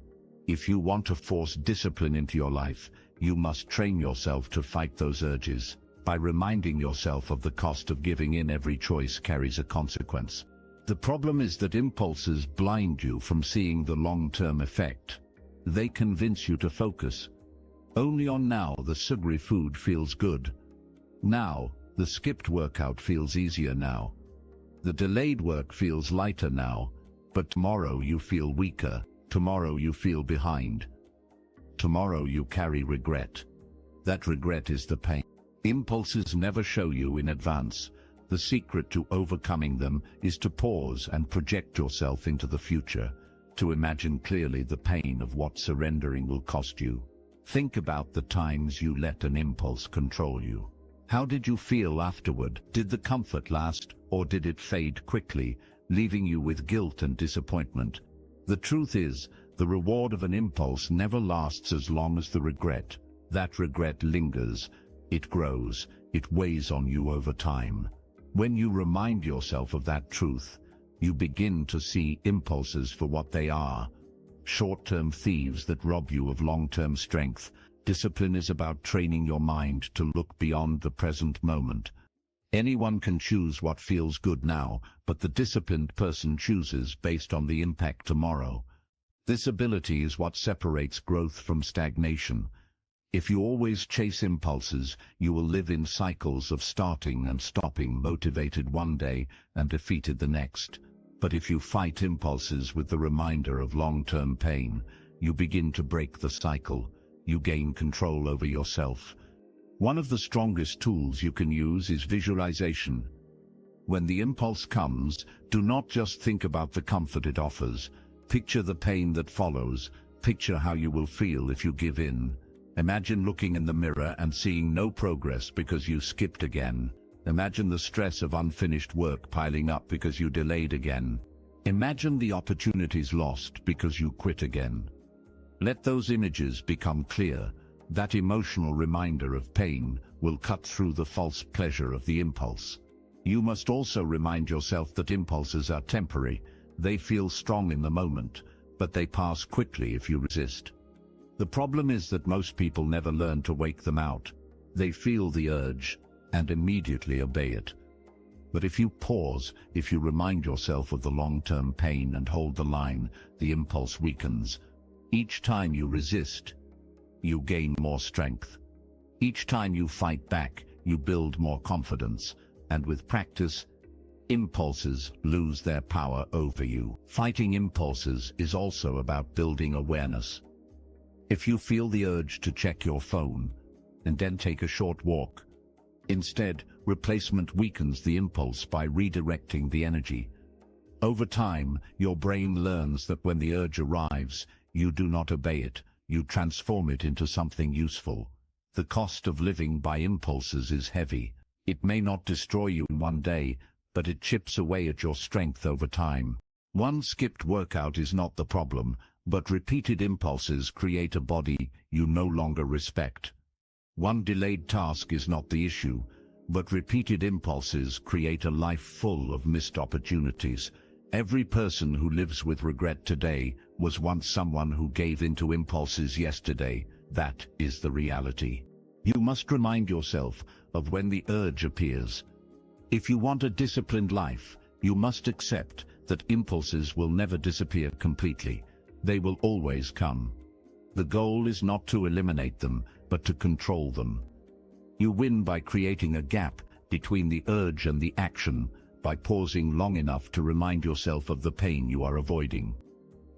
If you want to force discipline into your life, you must train yourself to fight those urges. By reminding yourself of the cost of giving in, every choice carries a consequence. The problem is that impulses blind you from seeing the long-term effect. They convince you to focus only on now. The sugary food feels good. Now, the skipped workout feels easier now. The delayed work feels lighter now. But tomorrow you feel weaker. Tomorrow you feel behind. Tomorrow you carry regret. That regret is the pain. Impulses never show you in advance. The secret to overcoming them is to pause and project yourself into the future, to imagine clearly the pain of what surrendering will cost you. Think about the times you let an impulse control you. How did you feel afterward? Did the comfort last, or did it fade quickly, leaving you with guilt and disappointment? The truth is, the reward of an impulse never lasts as long as the regret. That regret lingers. It grows. It weighs on you over time. When you remind yourself of that truth, you begin to see impulses for what they are: short-term thieves that rob you of long-term strength. Discipline is about training your mind to look beyond the present moment. Anyone can choose what feels good now, but the disciplined person chooses based on the impact tomorrow. This ability is what separates growth from stagnation. If you always chase impulses, you will live in cycles of starting and stopping, motivated one day and defeated the next. But if you fight impulses with the reminder of long-term pain, you begin to break the cycle. You gain control over yourself. One of the strongest tools you can use is visualization. When the impulse comes, do not just think about the comfort it offers. Picture the pain that follows. Picture how you will feel if you give in. Imagine looking in the mirror and seeing no progress because you skipped again. Imagine the stress of unfinished work piling up because you delayed again. Imagine the opportunities lost because you quit again. Let those images become clear. That emotional reminder of pain will cut through the false pleasure of the impulse. You must also remind yourself that impulses are temporary. They feel strong in the moment, but they pass quickly if you resist. The problem is that most people never learn to wake them out. They feel the urge and immediately obey it. But if you pause, if you remind yourself of the long-term pain and hold the line, the impulse weakens. Each time you resist, you gain more strength. Each time you fight back, you build more confidence. And with practice, impulses lose their power over you. Fighting impulses is also about building awareness. If you feel the urge to check your phone, and then take a short walk, instead, replacement weakens the impulse by redirecting the energy. Over time, your brain learns that when the urge arrives, you do not obey it, you transform it into something useful. The cost of living by impulses is heavy. It may not destroy you in one day, but it chips away at your strength over time. One skipped workout is not the problem. But repeated impulses create a body you no longer respect. One delayed task is not the issue, but repeated impulses create a life full of missed opportunities. Every person who lives with regret today was once someone who gave into impulses yesterday. That is the reality. You must remind yourself of when the urge appears. If you want a disciplined life, you must accept that impulses will never disappear completely. They will always come. The goal is not to eliminate them, but to control them. You win by creating a gap between the urge and the action, by pausing long enough to remind yourself of the pain you are avoiding.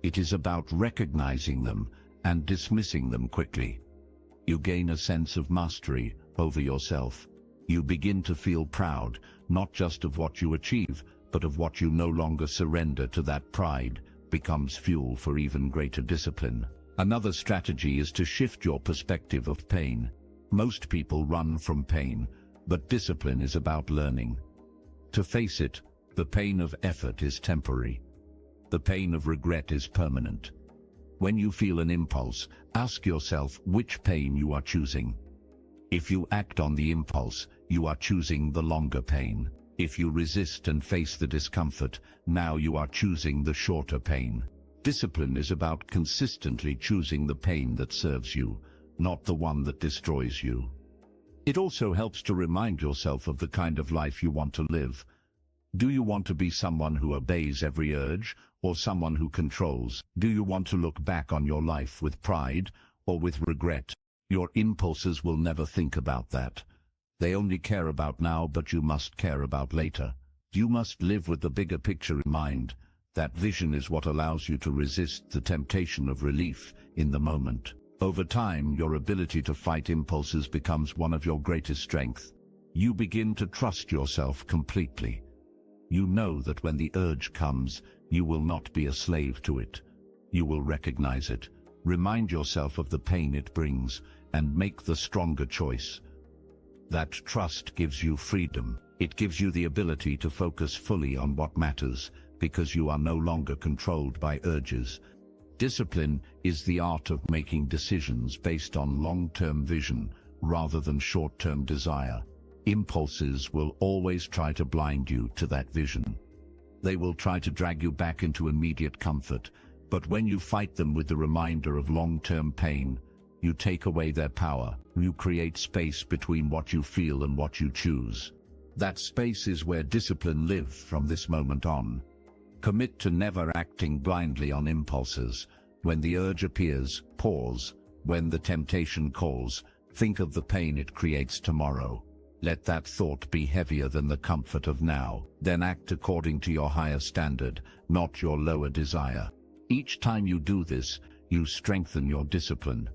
It is about recognizing them and dismissing them quickly. You gain a sense of mastery over yourself. You begin to feel proud, not just of what you achieve, but of what you no longer surrender. To that pride becomes fuel for even greater discipline. Another strategy is to shift your perspective of pain. Most people run from pain, but discipline is about learning to face it. The pain of effort is temporary. The pain of regret is permanent. When you feel an impulse, ask yourself which pain you are choosing. If you act on the impulse, you are choosing the longer pain. If you resist and face the discomfort, now you are choosing the shorter pain. Discipline is about consistently choosing the pain that serves you, not the one that destroys you. It also helps to remind yourself of the kind of life you want to live. Do you want to be someone who obeys every urge, or someone who controls? Do you want to look back on your life with pride, or with regret? Your impulses will never think about that. They only care about now, but you must care about later. You must live with the bigger picture in mind. That vision is what allows you to resist the temptation of relief in the moment. Over time, your ability to fight impulses becomes one of your greatest strengths. You begin to trust yourself completely. You know that when the urge comes, you will not be a slave to it. You will recognize it, remind yourself of the pain it brings, and make the stronger choice. That trust gives you freedom. It gives you the ability to focus fully on what matters, because you are no longer controlled by urges. Discipline is the art of making decisions based on long-term vision rather than short-term desire. Impulses will always try to blind you to that vision. They will try to drag you back into immediate comfort, but when you fight them with the reminder of long-term pain, you take away their power. You create space between what you feel and what you choose. That space is where discipline lives from this moment on. Commit to never acting blindly on impulses. When the urge appears, pause. When the temptation calls, think of the pain it creates tomorrow. Let that thought be heavier than the comfort of now. Then act according to your higher standard, not your lower desire. Each time you do this, you strengthen your discipline.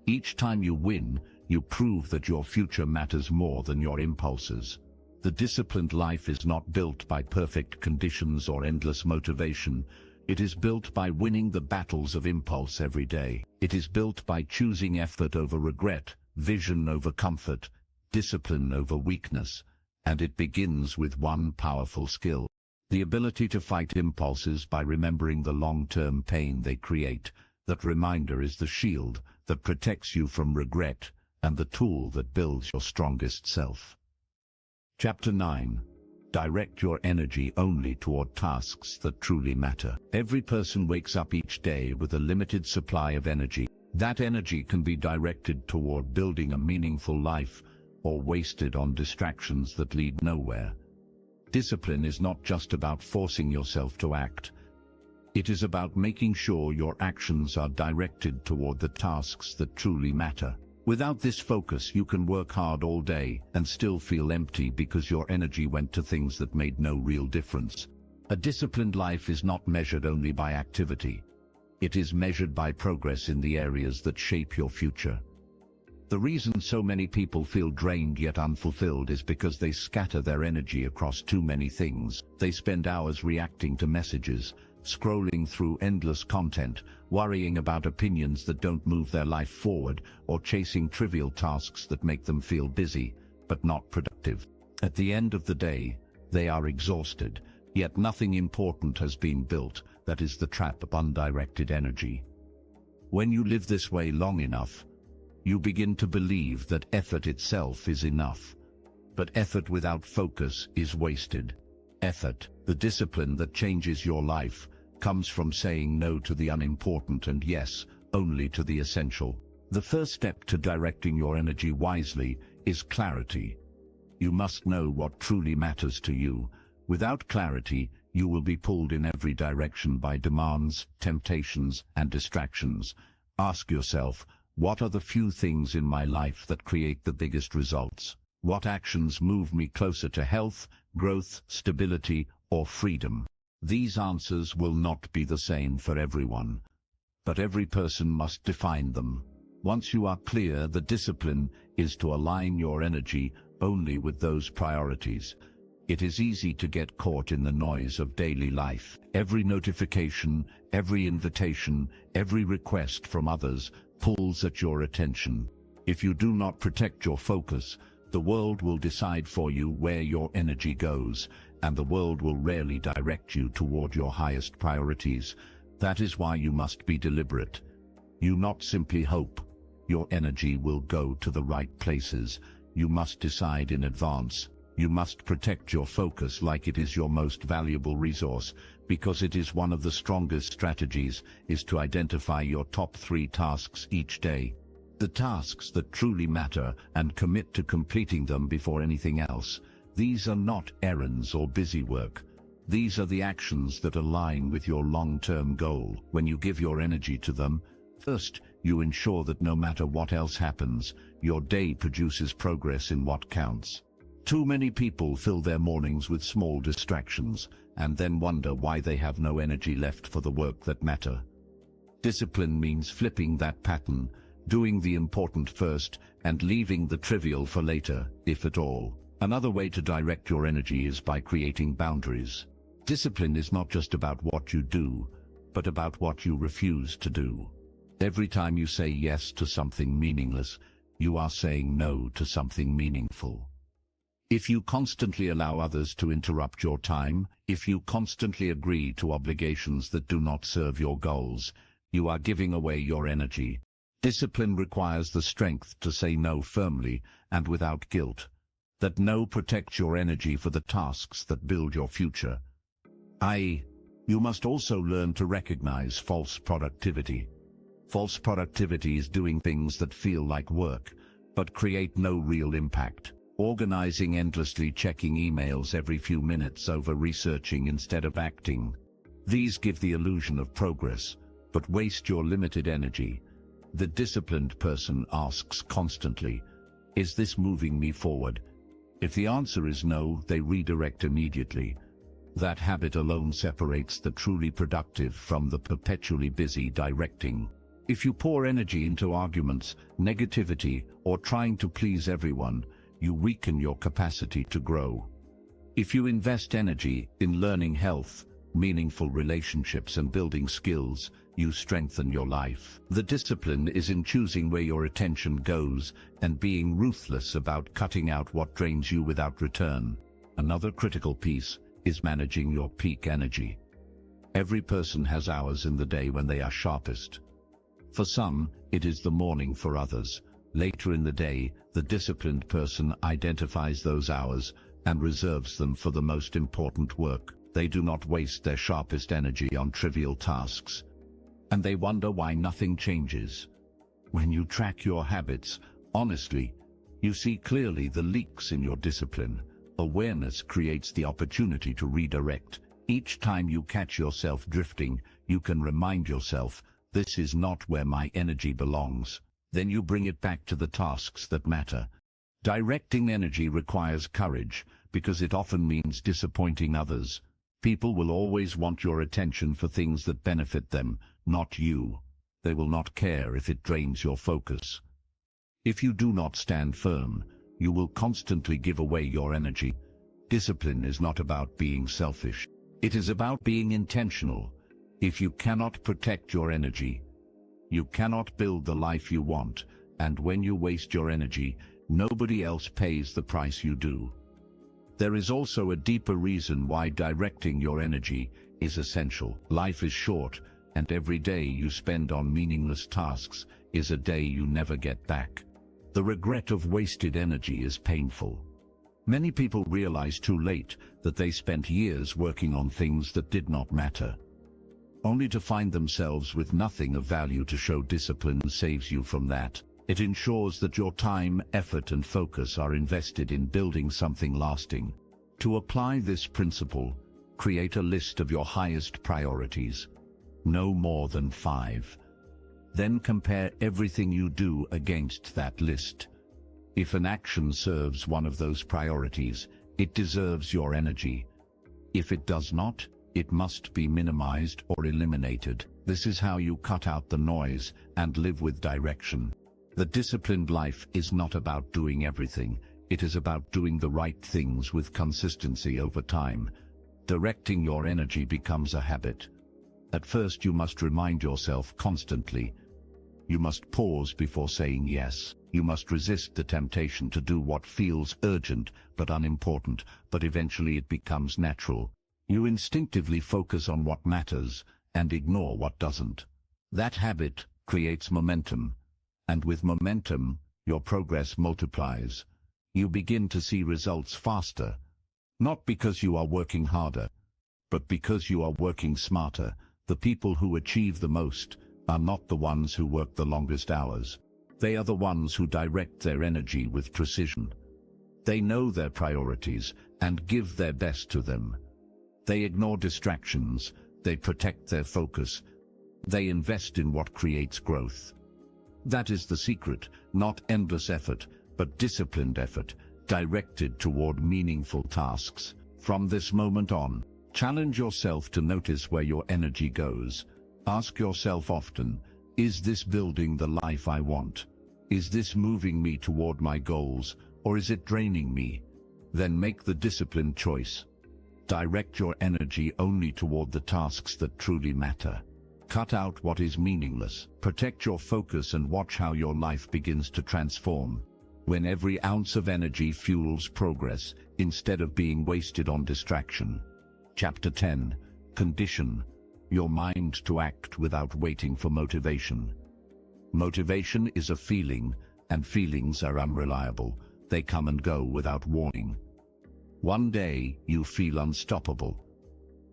Each time you win, you prove that your future matters more than your impulses. The disciplined life is not built by perfect conditions or endless motivation. It is built by winning the battles of impulse every day. It is built by choosing effort over regret, vision over comfort, discipline over weakness. And it begins with one powerful skill: the ability to fight impulses by remembering the long-term pain they create. That reminder is the shield that protects you from regret and the tool that builds your strongest self. Chapter 9. Direct your energy only toward tasks that truly matter. Every person wakes up each day with a limited supply of energy. That energy can be directed toward building a meaningful life or wasted on distractions that lead nowhere. Discipline is not just about forcing yourself to act. It is about making sure your actions are directed toward the tasks that truly matter. Without this focus, you can work hard all day and still feel empty because your energy went to things that made no real difference. A disciplined life is not measured only by activity. It is measured by progress in the areas that shape your future. The reason so many people feel drained yet unfulfilled is because they scatter their energy across too many things. They spend hours reacting to messages, scrolling through endless content, worrying about opinions that don't move their life forward, or chasing trivial tasks that make them feel busy, but not productive. At the end of the day, they are exhausted, yet nothing important has been built. That is the trap of undirected energy. When you live this way long enough, you begin to believe that effort itself is enough. But effort without focus is wasted. Effort, the discipline that changes your life, comes from saying no to the unimportant and yes, only to the essential. The first step to directing your energy wisely is clarity. You must know what truly matters to you. Without clarity, you will be pulled in every direction by demands, temptations, and distractions. Ask yourself, what are the few things in my life that create the biggest results? What actions move me closer to health, growth, stability, or freedom? These answers will not be the same for everyone, but every person must define them. Once you are clear, the discipline is to align your energy only with those priorities. It is easy to get caught in the noise of daily life. Every notification, every invitation, every request from others pulls at your attention. If you do not protect your focus, the world will decide for you where your energy goes, and the world will rarely direct you toward your highest priorities. That is why you must be deliberate. You not simply hope your energy will go to the right places. You must decide in advance. You must protect your focus like it is your most valuable resource, because it is one of the strongest strategies is to identify your top 3 tasks each day. The tasks that truly matter, and commit to completing them before anything else. These are not errands or busy work. These are the actions that align with your long-term goal. When you give your energy to them, first, you ensure that no matter what else happens, your day produces progress in what counts. Too many people fill their mornings with small distractions, and then wonder why they have no energy left for the work that matter. Discipline means flipping that pattern, doing the important first, and leaving the trivial for later, if at all. Another way to direct your energy is by creating boundaries. Discipline is not just about what you do, but about what you refuse to do. Every time you say yes to something meaningless, you are saying no to something meaningful. If you constantly allow others to interrupt your time, if you constantly agree to obligations that do not serve your goals, you are giving away your energy. Discipline requires the strength to say no firmly and without guilt. That no protects your energy for the tasks that build your future. You must also learn to recognize false productivity. False productivity is doing things that feel like work, but create no real impact. Organizing endlessly, checking emails every few minutes over researching instead of acting. These give the illusion of progress, but waste your limited energy. The disciplined person asks constantly, is this moving me forward? If the answer is no, they redirect immediately. That habit alone separates the truly productive from the perpetually busy directing. If you pour energy into arguments, negativity, or trying to please everyone, you weaken your capacity to grow. If you invest energy in learning health, meaningful relationships, and building skills, you strengthen your life. The discipline is in choosing where your attention goes and being ruthless about cutting out what drains you without return. Another critical piece is managing your peak energy. Every person has hours in the day when they are sharpest. For some, it is the morning. For others, later in the day, the disciplined person identifies those hours and reserves them for the most important work. They do not waste their sharpest energy on trivial tasks, and they wonder why nothing changes. When you track your habits honestly, you see clearly the leaks in your discipline. Awareness creates the opportunity to redirect. Each time you catch yourself drifting, you can remind yourself, this is not where my energy belongs. Then you bring it back to the tasks that matter. Directing energy requires courage, because it often means disappointing others. People will always want your attention for things that benefit them, not you. They will not care if it drains your focus. If you do not stand firm, you will constantly give away your energy. Discipline is not about being selfish. It is about being intentional. If you cannot protect your energy, you cannot build the life you want, and when you waste your energy, nobody else pays the price you do. There is also a deeper reason why directing your energy is essential. Life is short. and every day you spend on meaningless tasks is a day you never get back. The regret of wasted energy is painful. Many people realize too late that they spent years working on things that did not matter, only to find themselves with nothing of value to show. Discipline saves you from that. It ensures that your time, effort, and focus are invested in building something lasting. To apply this principle, create a list of your highest priorities, no more than 5. Then compare everything you do against that list. If an action serves one of those priorities, it deserves your energy. If it does not, it must be minimized or eliminated. This is how you cut out the noise and live with direction. The disciplined life is not about doing everything. It is about doing the right things with consistency over time. Directing your energy becomes a habit. At first, you must remind yourself constantly. You must pause before saying yes. You must resist the temptation to do what feels urgent but unimportant, but eventually it becomes natural. You instinctively focus on what matters and ignore what doesn't. That habit creates momentum, and with momentum, your progress multiplies. You begin to see results faster, not because you are working harder, but because you are working smarter. The people who achieve the most are not the ones who work the longest hours. They are the ones who direct their energy with precision. They know their priorities and give their best to them. They ignore distractions, they protect their focus, they invest in what creates growth. That is the secret, not endless effort, but disciplined effort, directed toward meaningful tasks. From this moment on, challenge yourself to notice where your energy goes. Ask yourself often, is this building the life I want? Is this moving me toward my goals, or is it draining me? Then make the disciplined choice. Direct your energy only toward the tasks that truly matter. Cut out what is meaningless. Protect your focus and watch how your life begins to transform. When every ounce of energy fuels progress, instead of being wasted on distraction. Chapter 10. Condition your mind to act without waiting for motivation. Motivation is a feeling, and feelings are unreliable. They come and go without warning. One day, you feel unstoppable.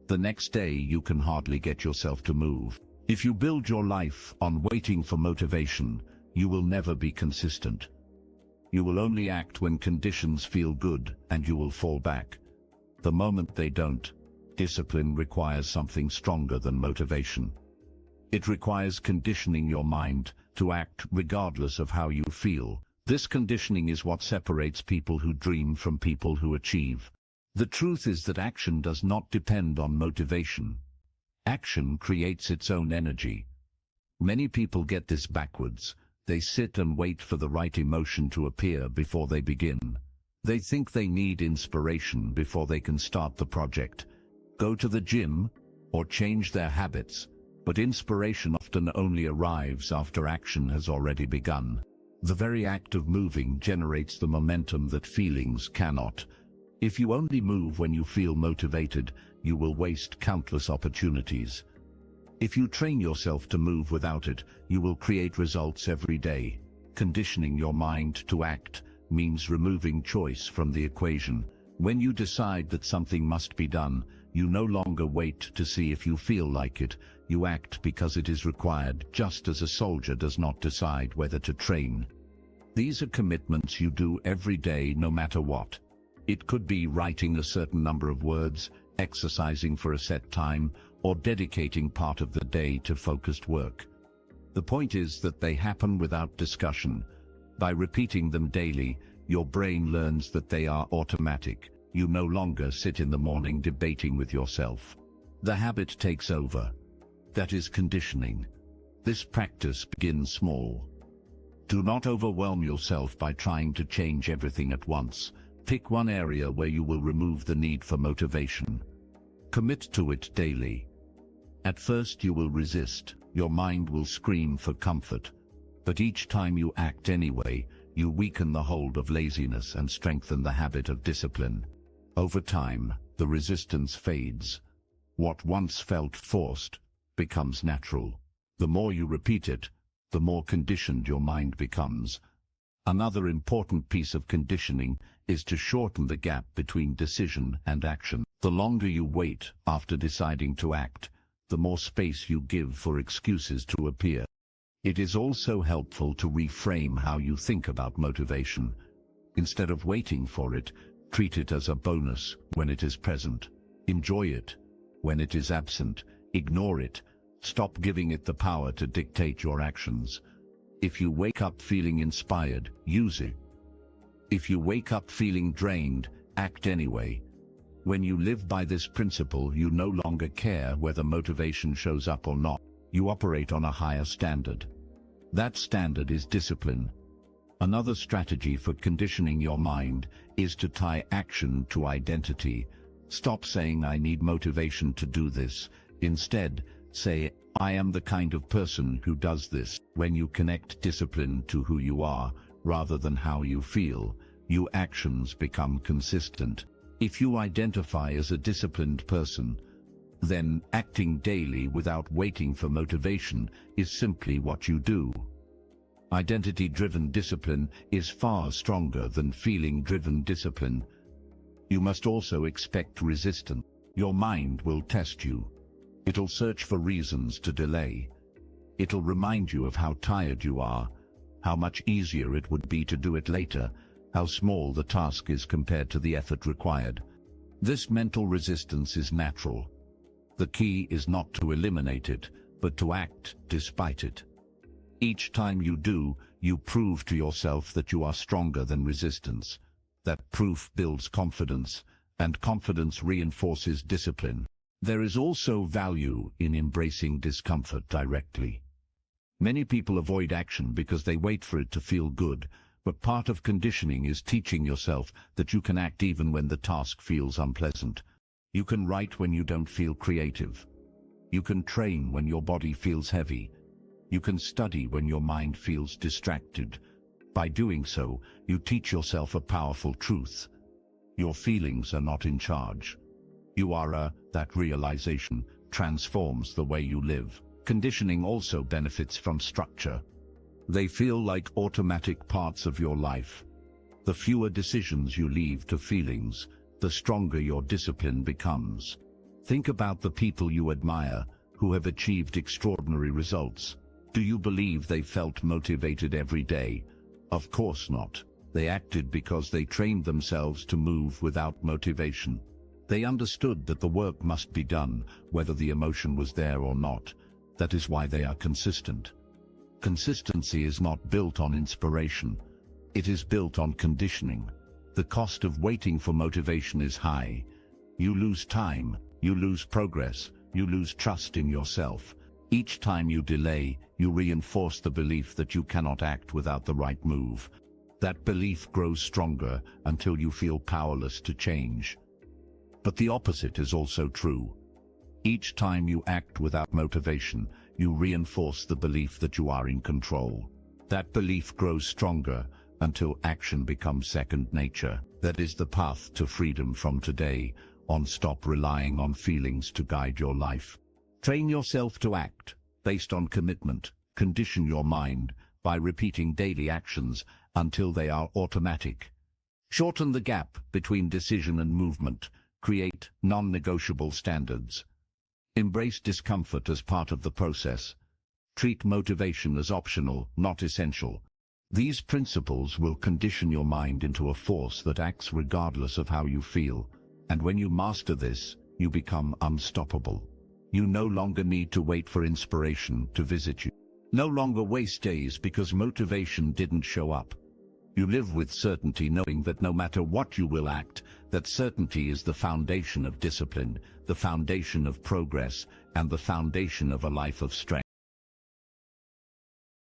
The next day, you can hardly get yourself to move. If you build your life on waiting for motivation, you will never be consistent. You will only act when conditions feel good, and you will fall back. The moment they don't, discipline requires something stronger than motivation. It requires conditioning your mind to act regardless of how you feel. This conditioning is what separates people who dream from people who achieve. The truth is that action does not depend on motivation. Action creates its own energy. Many people get this backwards. They sit and wait for the right emotion to appear before they begin. They think they need inspiration before they can start the project, go to the gym, or change their habits, but inspiration often only arrives after action has already begun. The very act of moving generates the momentum that feelings cannot. If you only move when you feel motivated, you will waste countless opportunities. If you train yourself to move without it, you will create results every day. Conditioning your mind to act means removing choice from the equation. When you decide that something must be done, you no longer wait to see if you feel like it. You act because it is required, just as a soldier does not decide whether to train. These are commitments you do every day, no matter what. It could be writing a certain number of words, exercising for a set time, or dedicating part of the day to focused work. The point is that they happen without discussion. By repeating them daily, your brain learns that they are automatic. You no longer sit in the morning debating with yourself. The habit takes over. That is conditioning. This practice begins small. Do not overwhelm yourself by trying to change everything at once. Pick one area where you will remove the need for motivation. Commit to it daily. At first you will resist. Your mind will scream for comfort. But each time you act anyway, you weaken the hold of laziness and strengthen the habit of discipline. Over time, the resistance fades. What once felt forced becomes natural. The more you repeat it, the more conditioned your mind becomes. Another important piece of conditioning is to shorten the gap between decision and action. The longer you wait after deciding to act, the more space you give for excuses to appear. It is also helpful to reframe how you think about motivation. Instead of waiting for it, treat it as a bonus when it is present. Enjoy it when it is absent. Ignore it. Stop giving it the power to dictate your actions. If you wake up feeling inspired, use it. If you wake up feeling drained, act anyway. When you live by this principle, you no longer care whether motivation shows up or not. You operate on a higher standard. That standard is discipline. Another strategy for conditioning your mind is to tie action to identity. Stop saying, "I need motivation to do this." Instead, say, "I am the kind of person who does this." When you connect discipline to who you are, rather than how you feel, your actions become consistent. If you identify as a disciplined person, then acting daily without waiting for motivation is simply what you do. Identity-driven discipline is far stronger than feeling-driven discipline. You must also expect resistance. Your mind will test you. It'll search for reasons to delay. It'll remind you of how tired you are, how much easier it would be to do it later, how small the task is compared to the effort required. This mental resistance is natural. The key is not to eliminate it, but to act despite it. Each time you do, you prove to yourself that you are stronger than resistance. That proof builds confidence, and confidence reinforces discipline. There is also value in embracing discomfort directly. Many people avoid action because they wait for it to feel good, but part of conditioning is teaching yourself that you can act even when the task feels unpleasant. You can write when you don't feel creative. You can train when your body feels heavy. You can study when your mind feels distracted. By doing so, you teach yourself a powerful truth. Your feelings are not in charge. You are that realization transforms the way you live. Conditioning also benefits from structure. They feel like automatic parts of your life. The fewer decisions you leave to feelings, the stronger your discipline becomes. Think about the people you admire who have achieved extraordinary results. Do you believe they felt motivated every day? Of course not. They acted because they trained themselves to move without motivation. They understood that the work must be done, whether the emotion was there or not. That is why they are consistent. Consistency is not built on inspiration. It is built on conditioning. The cost of waiting for motivation is high. You lose time, you lose progress, you lose trust in yourself. Each time you delay, you reinforce the belief that you cannot act without the right move. That belief grows stronger until you feel powerless to change. But the opposite is also true. Each time you act without motivation, you reinforce the belief that you are in control. That belief grows stronger until action becomes second nature. That is the path to freedom from today on. Stop relying on feelings to guide your life. Train yourself to act based on commitment. Condition your mind by repeating daily actions until they are automatic. Shorten the gap between decision and movement. Create non-negotiable standards. Embrace discomfort as part of the process. Treat motivation as optional, not essential. These principles will condition your mind into a force that acts regardless of how you feel. And when you master this, you become unstoppable. You no longer need to wait for inspiration to visit you. No longer waste days because motivation didn't show up. You live with certainty, knowing that no matter what you will act, that certainty is the foundation of discipline, the foundation of progress, and the foundation of a life of strength.